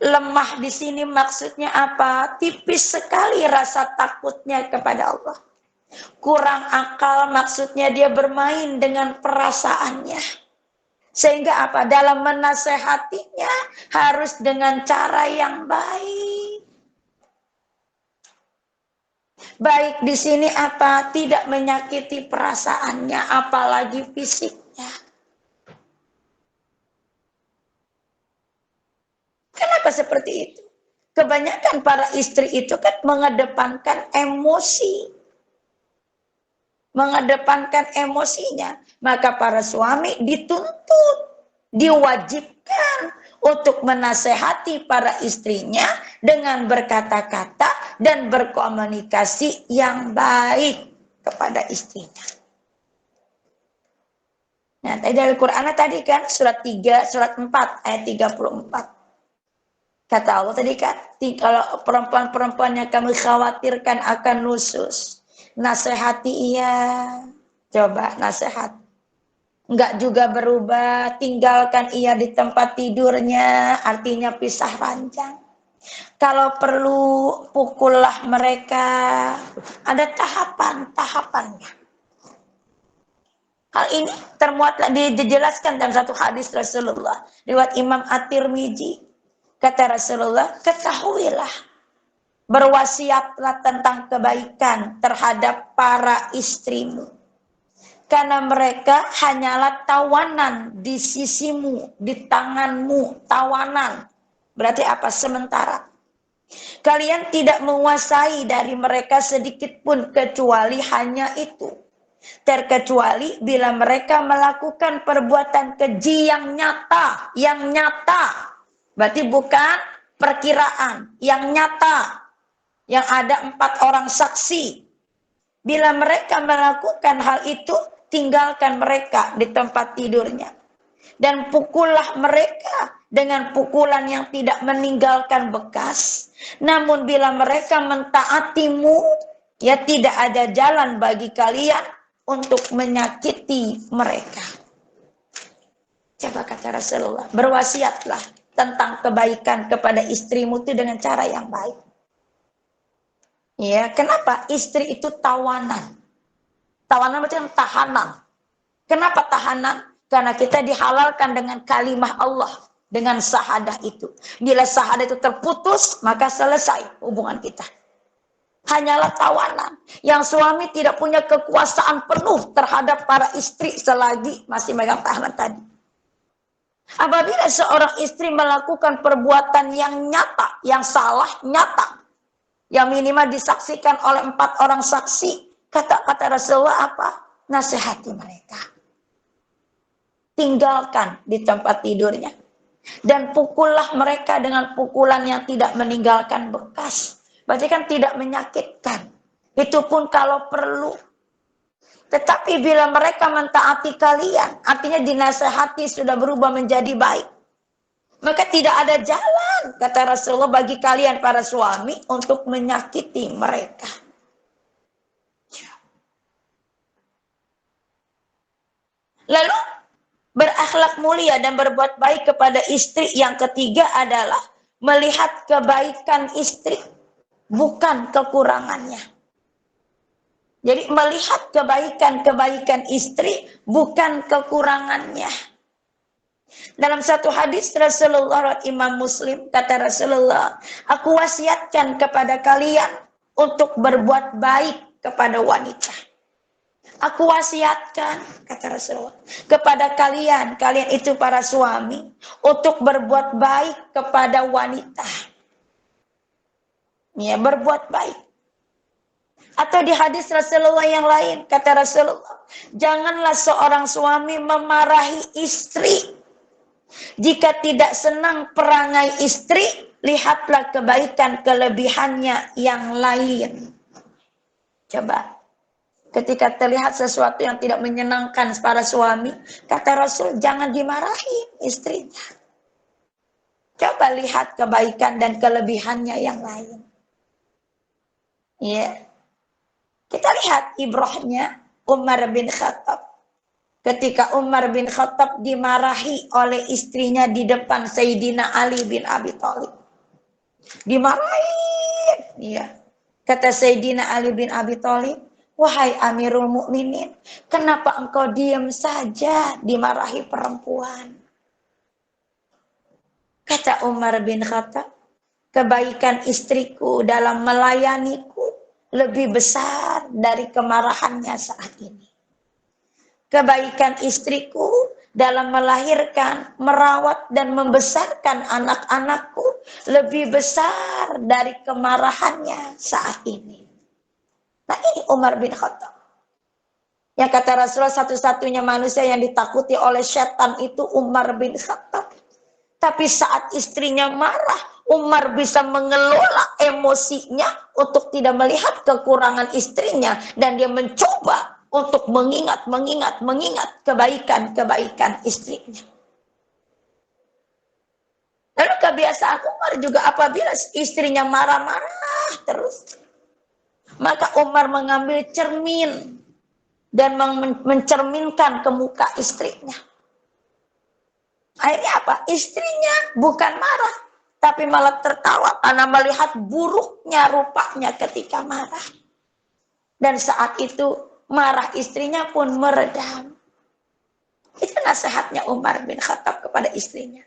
Lemah di sini maksudnya apa? Tipis sekali rasa takutnya kepada Allah. Kurang akal maksudnya dia bermain dengan perasaannya. Sehingga apa? Dalam menasehatinya harus dengan cara yang baik. Baik di sini apa? Tidak menyakiti perasaannya, apalagi fisiknya. Kenapa seperti itu? Kebanyakan para istri itu kan mengedepankan emosi. Mengedepankan emosinya. Maka para suami dituntut, diwajibkan untuk menasehati para istrinya dengan berkata-kata dan berkomunikasi yang baik kepada istrinya. Nah, tadi dari Quran tadi kan surat 3, surat 4 ayat 34. Kata Allah tadi kan, kalau perempuan-perempuan yang kami khawatirkan akan nusus, nasihati iya. Coba nasihat. Enggak juga berubah, tinggalkan ia di tempat tidurnya, artinya pisah ranjang. Kalau perlu pukullah mereka, ada tahapan-tahapannya. Hal ini termuat dijelaskan dalam satu hadis Rasulullah riwayat Imam At-Tirmidzi. Kata Rasulullah, ketahuilah, berwasiatlah tentang kebaikan terhadap para istrimu. Karena mereka hanyalah tawanan di sisimu, di tanganmu, tawanan. Berarti apa? Sementara. Kalian tidak menguasai dari mereka sedikit pun kecuali hanya itu. Terkecuali bila mereka melakukan perbuatan keji yang nyata, Berarti bukan perkiraan, yang nyata, yang ada 4 orang saksi. Bila mereka melakukan hal itu, tinggalkan mereka di tempat tidurnya. Dan pukullah mereka dengan pukulan yang tidak meninggalkan bekas. Namun bila mereka mentaatimu, ya tidak ada jalan bagi kalian untuk menyakiti mereka. Coba kata Rasulullah, berwasiatlah tentang kebaikan kepada istrimu itu dengan cara yang baik. Ya, kenapa? Istri itu tawanan. Tawanan macam tahanan. Kenapa tahanan? Karena kita dihalalkan dengan kalimah Allah, dengan syahadah itu. Bila syahadah itu terputus, maka selesai hubungan kita. Hanyalah tawanan. Yang suami tidak punya kekuasaan penuh terhadap para istri selagi masih megang tahanan tadi. Apabila seorang istri melakukan perbuatan yang nyata, yang salah nyata, yang minimal disaksikan oleh 4 orang saksi, kata Rasulullah apa? Nasihati mereka. Tinggalkan di tempat tidurnya. Dan pukullah mereka dengan pukulan yang tidak meninggalkan bekas. Berarti kan tidak menyakitkan. Itu pun kalau perlu. Tetapi bila mereka mentaati kalian, artinya dinasehati sudah berubah menjadi baik. Maka tidak ada jalan, kata Rasulullah, bagi kalian para suami untuk menyakiti mereka. Lalu berakhlak mulia dan berbuat baik kepada istri yang ketiga adalah melihat kebaikan istri, bukan kekurangannya. Jadi melihat kebaikan-kebaikan istri, bukan kekurangannya. Dalam satu hadis Rasulullah Imam Muslim, kata Rasulullah, aku wasiatkan kepada kalian untuk berbuat baik kepada wanita. Aku wasiatkan, kata Rasulullah, kepada kalian itu para suami, untuk berbuat baik kepada wanita. Ya, berbuat baik. Atau di hadis Rasulullah yang lain, kata Rasulullah, janganlah seorang suami memarahi istri. Jika tidak senang perangai istri, lihatlah kebaikan kelebihannya yang lain. Coba, ketika terlihat sesuatu yang tidak menyenangkan para suami, kata Rasul, jangan dimarahi istrinya. Coba lihat kebaikan dan kelebihannya yang lain. Ya. Kita lihat ibrahnya Umar bin Khattab. Ketika Umar bin Khattab dimarahi oleh istrinya di depan Sayyidina Ali bin Abi Thalib. Dimarahi. Ya. Kata Sayyidina Ali bin Abi Thalib, wahai Amirul Mukminin, kenapa engkau diam saja dimarahi perempuan? Kata Umar bin Khattab, kebaikan istriku dalam melayaniku lebih besar dari kemarahannya saat ini. Kebaikan istriku dalam melahirkan, merawat, dan membesarkan anak-anakku lebih besar dari kemarahannya saat ini. Nah, ini Umar bin Khattab. Yang kata Rasulullah, satu-satunya manusia yang ditakuti oleh setan itu Umar bin Khattab. Tapi saat istrinya marah, Umar bisa mengelola emosinya untuk tidak melihat kekurangan istrinya. Dan dia mencoba untuk mengingat kebaikan-kebaikan istrinya. Lalu kebiasaan Umar juga apabila istrinya marah-marah terus, maka Umar mengambil cermin dan mencerminkan ke muka istrinya. Akhirnya apa? Istrinya bukan marah, tapi malah tertawa karena melihat buruknya rupanya ketika marah. Dan saat itu marah istrinya pun meredam. Itu nasihatnya Umar bin Khattab kepada istrinya.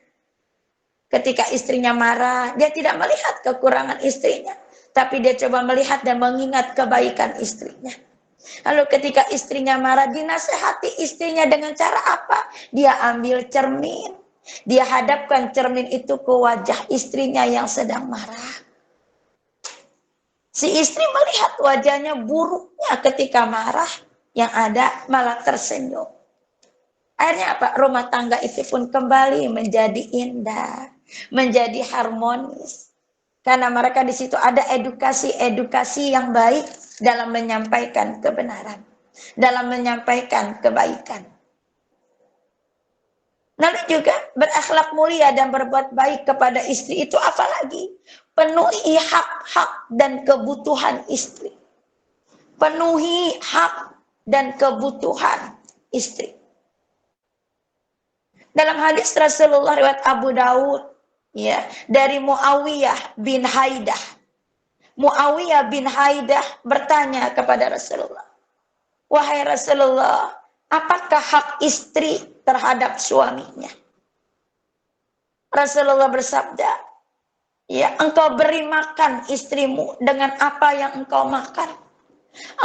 Ketika istrinya marah, dia tidak melihat kekurangan istrinya, tapi dia coba melihat dan mengingat kebaikan istrinya. Lalu ketika istrinya marah, dinasehati istrinya dengan cara apa? Dia ambil cermin. Dia hadapkan cermin itu ke wajah istrinya yang sedang marah. Si istri melihat wajahnya buruknya ketika marah, yang ada malah tersenyum. Akhirnya apa? Rumah tangga itu pun kembali menjadi indah, menjadi harmonis. Karena mereka di situ ada edukasi yang baik dalam menyampaikan kebenaran, dalam menyampaikan kebaikan. Lalu juga berakhlak mulia dan berbuat baik kepada istri itu apalagi? Penuhi hak-hak dan kebutuhan istri. Penuhi hak dan kebutuhan istri. Dalam hadis Rasulullah riwayat Abu Daud, ya, dari Muawiyah bin Haidah. Muawiyah bin Haidah bertanya kepada Rasulullah, wahai Rasulullah, apakah hak istri terhadap suaminya? Rasulullah bersabda, ya, engkau beri makan istrimu dengan apa yang engkau makan.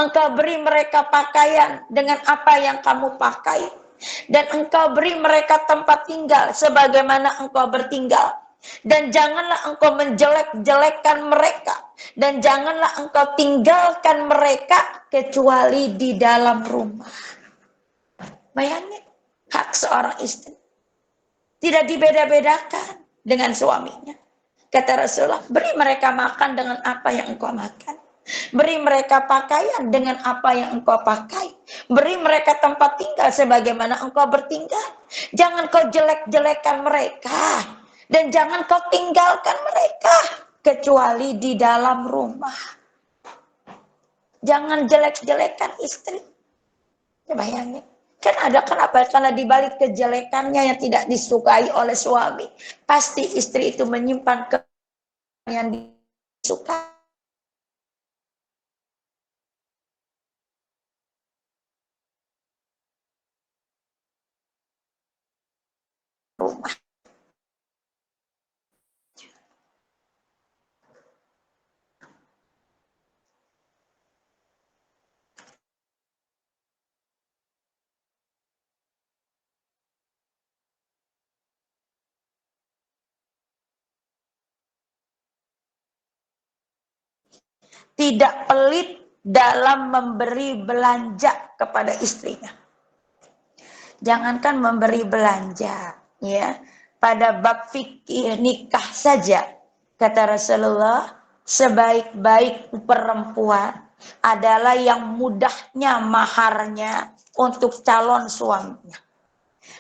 Engkau beri mereka pakaian dengan apa yang kamu pakai. Dan engkau beri mereka tempat tinggal sebagaimana engkau bertinggal. Dan janganlah engkau menjelek-jelekkan mereka. Dan janganlah engkau tinggalkan mereka kecuali di dalam rumah. Bayangin, hak seorang istri tidak dibeda-bedakan dengan suaminya. Kata Rasulullah, beri mereka makan dengan apa yang engkau makan. Beri mereka pakaian dengan apa yang engkau pakai. Beri mereka tempat tinggal sebagaimana engkau bertinggal. Jangan kau jelek-jelekan mereka. Dan jangan kau tinggalkan mereka kecuali di dalam rumah. Jangan jelek-jelekan istri. Bayangin. Kan ada kenapa? Karena dibalik kejelekannya yang tidak disukai oleh suami, pasti istri itu menyimpan yang disukai. Rumah. tidak pelit dalam memberi belanja kepada istrinya. Jangankan memberi belanja, ya, pada bab fikih nikah saja, kata Rasulullah, sebaik-baik perempuan adalah yang mudahnya maharnya untuk calon suaminya.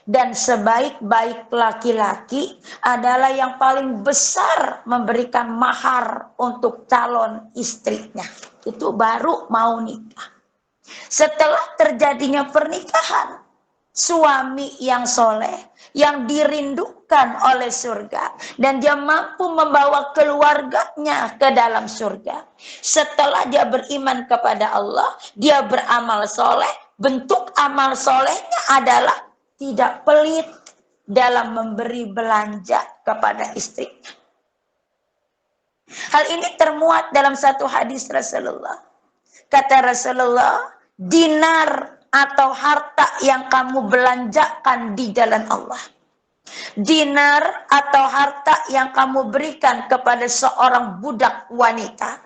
Dan sebaik-baik laki-laki adalah yang paling besar memberikan mahar untuk calon istrinya. Itu baru mau nikah. Setelah terjadinya pernikahan, suami yang soleh, yang dirindukan oleh surga, dan dia mampu membawa keluarganya ke dalam surga. Setelah dia beriman kepada Allah, dia beramal soleh. Bentuk amal solehnya adalah tidak pelit dalam memberi belanja kepada istrinya. Hal ini termuat dalam satu hadis Rasulullah. Kata Rasulullah, dinar atau harta yang kamu belanjakan di jalan Allah, dinar atau harta yang kamu berikan kepada seorang budak wanita,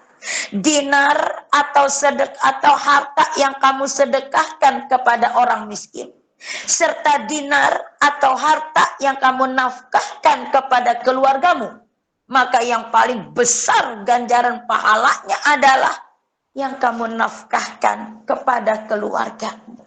dinar atau harta yang kamu sedekahkan kepada orang miskin, serta dinar atau harta yang kamu nafkahkan kepada keluargamu, maka yang paling besar ganjaran pahalanya adalah yang kamu nafkahkan kepada keluargamu.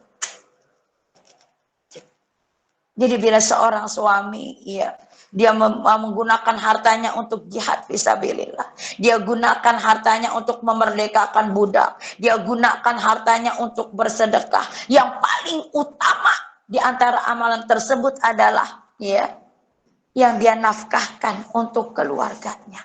Jadi bila seorang suami, ya, dia menggunakan hartanya untuk jihad fisabilillah, dia gunakan hartanya untuk memerdekakan budak, dia gunakan hartanya untuk bersedekah, yang paling utama di antara amalan tersebut adalah, ya, yang dia nafkahkan untuk keluarganya.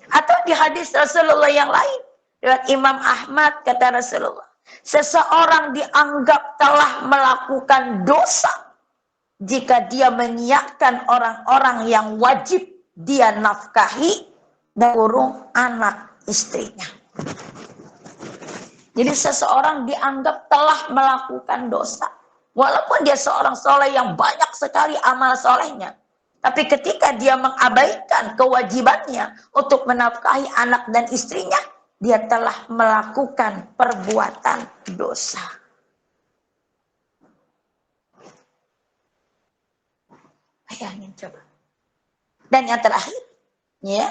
Atau di hadis Rasulullah yang lain, riwayat Imam Ahmad, kata Rasulullah, seseorang dianggap telah melakukan dosa jika dia menyiapkan orang-orang yang wajib dia nafkahi dan kurung anak istrinya. Jadi seseorang dianggap telah melakukan dosa, walaupun dia seorang soleh yang banyak sekali amal solehnya. Tapi ketika dia mengabaikan kewajibannya untuk menafkahi anak dan istrinya, dia telah melakukan perbuatan dosa. Bayangin coba. Dan yang terakhir, ya,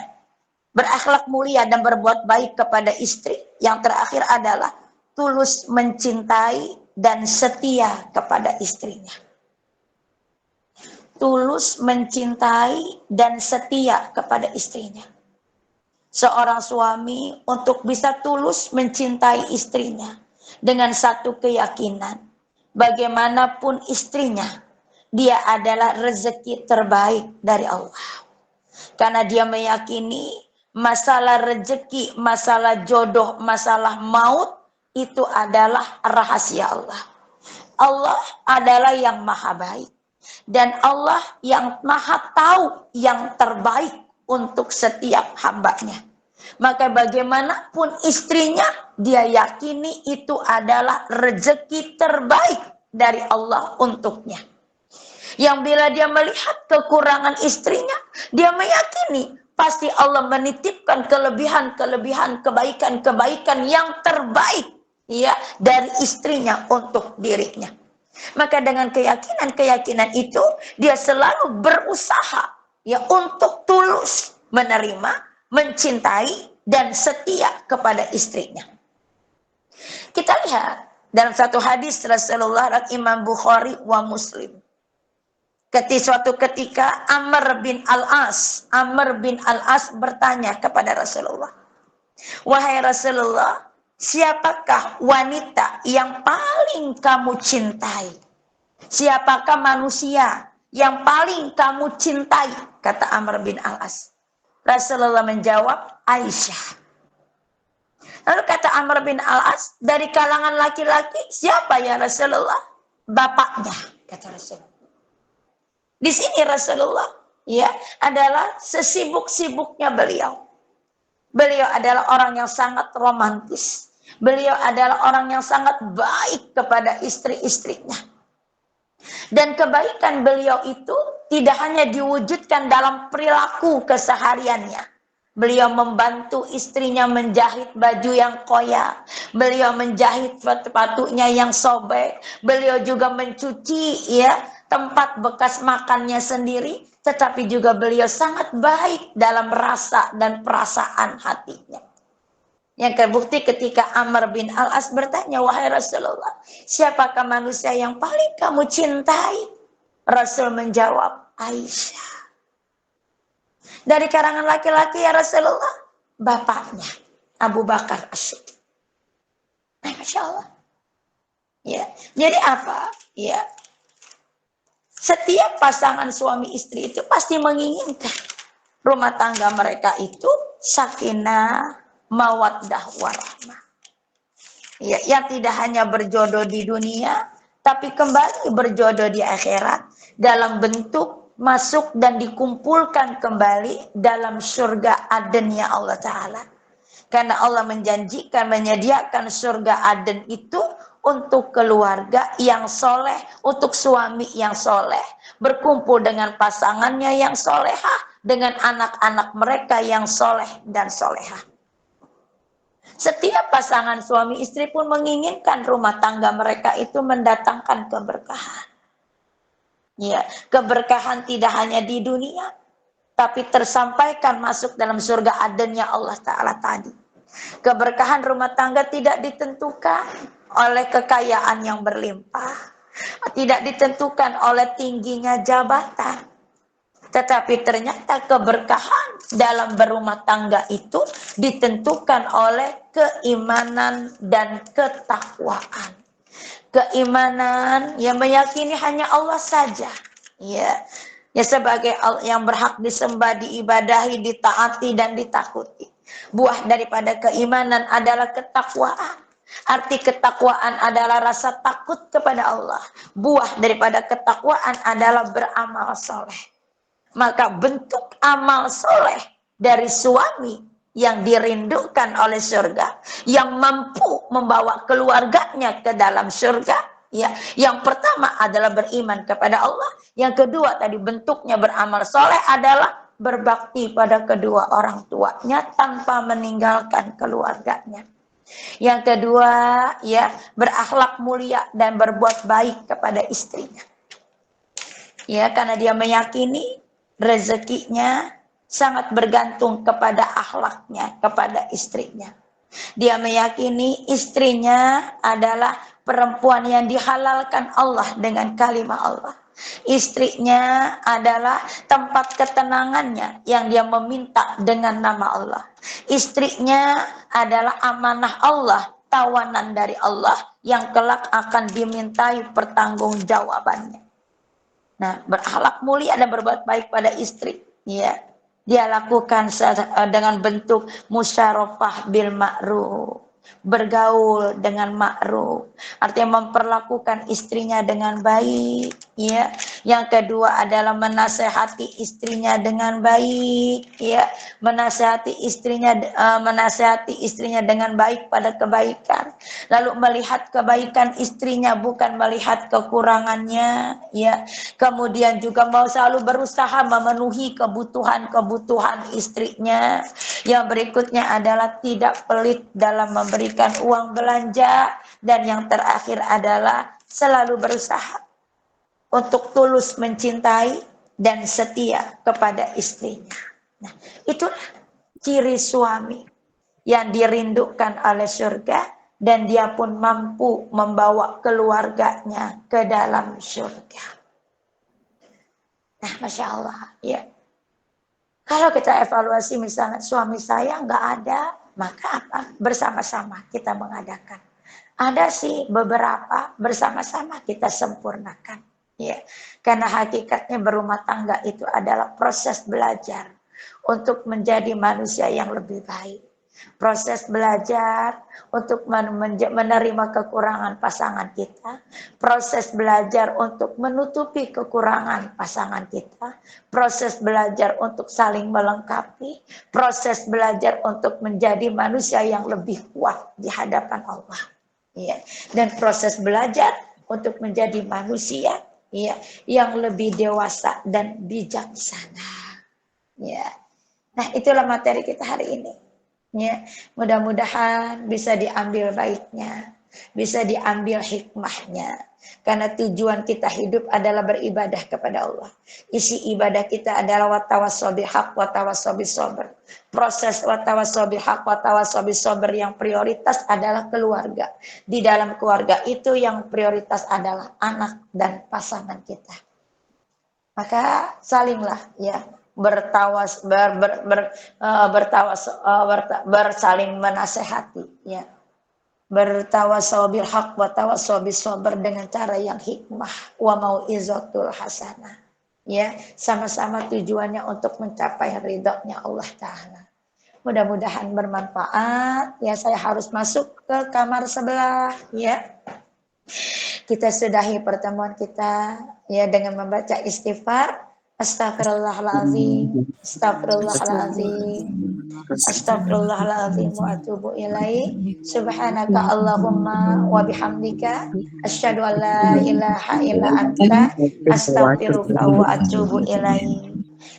berakhlak mulia dan berbuat baik kepada istri. Yang terakhir adalah tulus mencintai dan setia kepada istrinya. Tulus mencintai dan setia kepada istrinya. Seorang suami untuk bisa tulus mencintai istrinya dengan satu keyakinan, bagaimanapun istrinya, dia adalah rezeki terbaik dari Allah. Karena dia meyakini masalah rezeki, masalah jodoh, masalah maut itu adalah rahasia Allah. Allah adalah yang maha baik. Dan Allah yang maha tahu yang terbaik untuk setiap hambanya. Maka bagaimanapun istrinya, dia yakini itu adalah rezeki terbaik dari Allah untuknya. Yang bila dia melihat kekurangan istrinya, dia meyakini pasti Allah menitipkan kelebihan-kelebihan, kebaikan-kebaikan yang terbaik, ya, dari istrinya untuk dirinya. Maka dengan keyakinan-keyakinan itu, dia selalu berusaha, ya, untuk tulus menerima, mencintai, dan setia kepada istrinya. Kita lihat dalam satu hadis Rasulullah, Imam Bukhari wa Muslim. Suatu ketika Amr bin Al-As bertanya kepada Rasulullah, wahai Rasulullah, siapakah wanita yang paling kamu cintai? Siapakah manusia yang paling kamu cintai? Kata Amr bin Al-As. Rasulullah menjawab, Aisyah. Lalu kata Amr bin Al-As, dari kalangan laki-laki, siapa ya Rasulullah? Bapaknya, kata Rasulullah. Di sini Rasulullah, ya, adalah sesibuk-sibuknya beliau. Beliau adalah orang yang sangat romantis. Beliau adalah orang yang sangat baik kepada istri-istrinya. Dan kebaikan beliau itu tidak hanya diwujudkan dalam perilaku kesehariannya, Beliau membantu istrinya menjahit baju yang koyak. Beliau menjahit sepatunya yang sobek. Beliau juga mencuci ya tempat bekas makannya sendiri. Tetapi juga beliau sangat baik dalam rasa dan perasaan hatinya. Yang terbukti ketika Amr bin Al-As bertanya, wahai Rasulullah, siapakah manusia yang paling kamu cintai? Rasul menjawab, Aisyah. Dari karangan laki-laki ya Rasulullah, bapaknya Abu Bakar As-Siddiq. Nah, Masya Allah. Ya, jadi apa? Ya, setiap pasangan suami istri itu pasti menginginkan rumah tangga mereka itu sakinah, mawaddah, warahmah. Ya, yang tidak hanya berjodoh di dunia, tapi kembali berjodoh di akhirat dalam bentuk masuk dan dikumpulkan kembali dalam surga Adennya Allah Ta'ala. Karena Allah menjanjikan menyediakan surga Aden itu untuk keluarga yang soleh, untuk suami yang soleh, berkumpul dengan pasangannya yang solehah, dengan anak-anak mereka yang soleh dan solehah. Setiap pasangan suami istri pun menginginkan rumah tangga mereka itu mendatangkan keberkahan. Ya, keberkahan tidak hanya di dunia, tapi tersampaikan masuk dalam surga Adennya Allah Ta'ala tadi. Keberkahan rumah tangga tidak ditentukan oleh kekayaan yang berlimpah, tidak ditentukan oleh tingginya jabatan, tetapi ternyata keberkahan dalam berumah tangga itu ditentukan oleh keimanan dan ketakwaan. Keimanan yang meyakini hanya Allah saja, ya sebagai yang berhak disembah, diibadahi, ditaati dan ditakuti. Buah daripada keimanan adalah ketakwaan. Arti ketakwaan adalah rasa takut kepada Allah. Buah daripada ketakwaan adalah beramal soleh. Maka bentuk amal soleh dari suami yang dirindukan oleh surga, yang mampu membawa keluarganya ke dalam surga, ya, yang pertama adalah beriman kepada Allah, yang kedua tadi bentuknya beramal soleh adalah berbakti pada kedua orang tuanya tanpa meninggalkan keluarganya. Yang kedua, ya, berakhlak mulia dan berbuat baik kepada istrinya. Ya, karena dia meyakini rezekinya sangat bergantung kepada akhlaknya, kepada istrinya. Dia meyakini istrinya adalah perempuan yang dihalalkan Allah dengan kalimat Allah. Istrinya adalah tempat ketenangannya yang dia meminta dengan nama Allah. Istrinya adalah amanah Allah, tawanan dari Allah yang kelak akan dimintai pertanggungjawabannya. Nah, berakhlak mulia dan berbuat baik pada istri, ya. Dia lakukan dengan bentuk musyarafah bil ma'ruf, bergaul dengan ma'ruf, artinya memperlakukan istrinya dengan baik, ya. Yang kedua adalah menasehati istrinya dengan baik, ya, menasehati istrinya dengan baik pada kebaikan, lalu melihat kebaikan istrinya bukan melihat kekurangannya, ya. Kemudian juga mau selalu berusaha memenuhi kebutuhan istrinya. Yang berikutnya adalah tidak pelit dalam memberikan uang belanja, dan yang terakhir adalah selalu berusaha untuk tulus mencintai dan setia kepada istrinya. Nah, itulah ciri suami yang dirindukan oleh surga, dan dia pun mampu membawa keluarganya ke dalam surga. Nah, Masya Allah, ya. Kalau kita evaluasi misalnya suami saya nggak ada, maka apa? Bersama-sama kita mengadakan. Ada sih beberapa, bersama-sama kita sempurnakan. Ya, karena hakikatnya berumah tangga itu adalah proses belajar untuk menjadi manusia yang lebih baik. Proses belajar untuk menerima kekurangan pasangan kita, proses belajar untuk menutupi kekurangan pasangan kita, proses belajar untuk saling melengkapi, proses belajar untuk menjadi manusia yang lebih kuat di hadapan Allah, ya. Dan proses belajar untuk menjadi manusia, ya, yang lebih dewasa dan bijaksana, ya. Nah, itulah materi kita hari ini. Ya, mudah-mudahan bisa diambil baiknya, bisa diambil hikmahnya. Karena tujuan kita hidup adalah beribadah kepada Allah. Isi ibadah kita adalah watawassaw bihaq watawassaw bisabr. Proses watawassaw bihaq watawassaw bisabr yang prioritas adalah keluarga. Di dalam keluarga itu yang prioritas adalah anak dan pasangan kita. Maka salinglah ya bersaling menasehati ya, bertawassaw bil haq wa tawassaw bis sabr dengan cara yang hikmah wa mau'izatul hasanah ya, sama-sama tujuannya untuk mencapai ridhonya Allah Ta'ala. Mudah-mudahan bermanfaat ya. Saya harus masuk ke kamar sebelah ya. Kita sudahi pertemuan kita ya dengan membaca istighfar. Astaghfirullahaladzim, astaghfirullahaladzim, astaghfirullahaladzim wa atubu ilaih. Subhanaka Allahumma wa bihamdika asyhadu an la ilaha illa anta astaghfiruka wa atubu ilaih.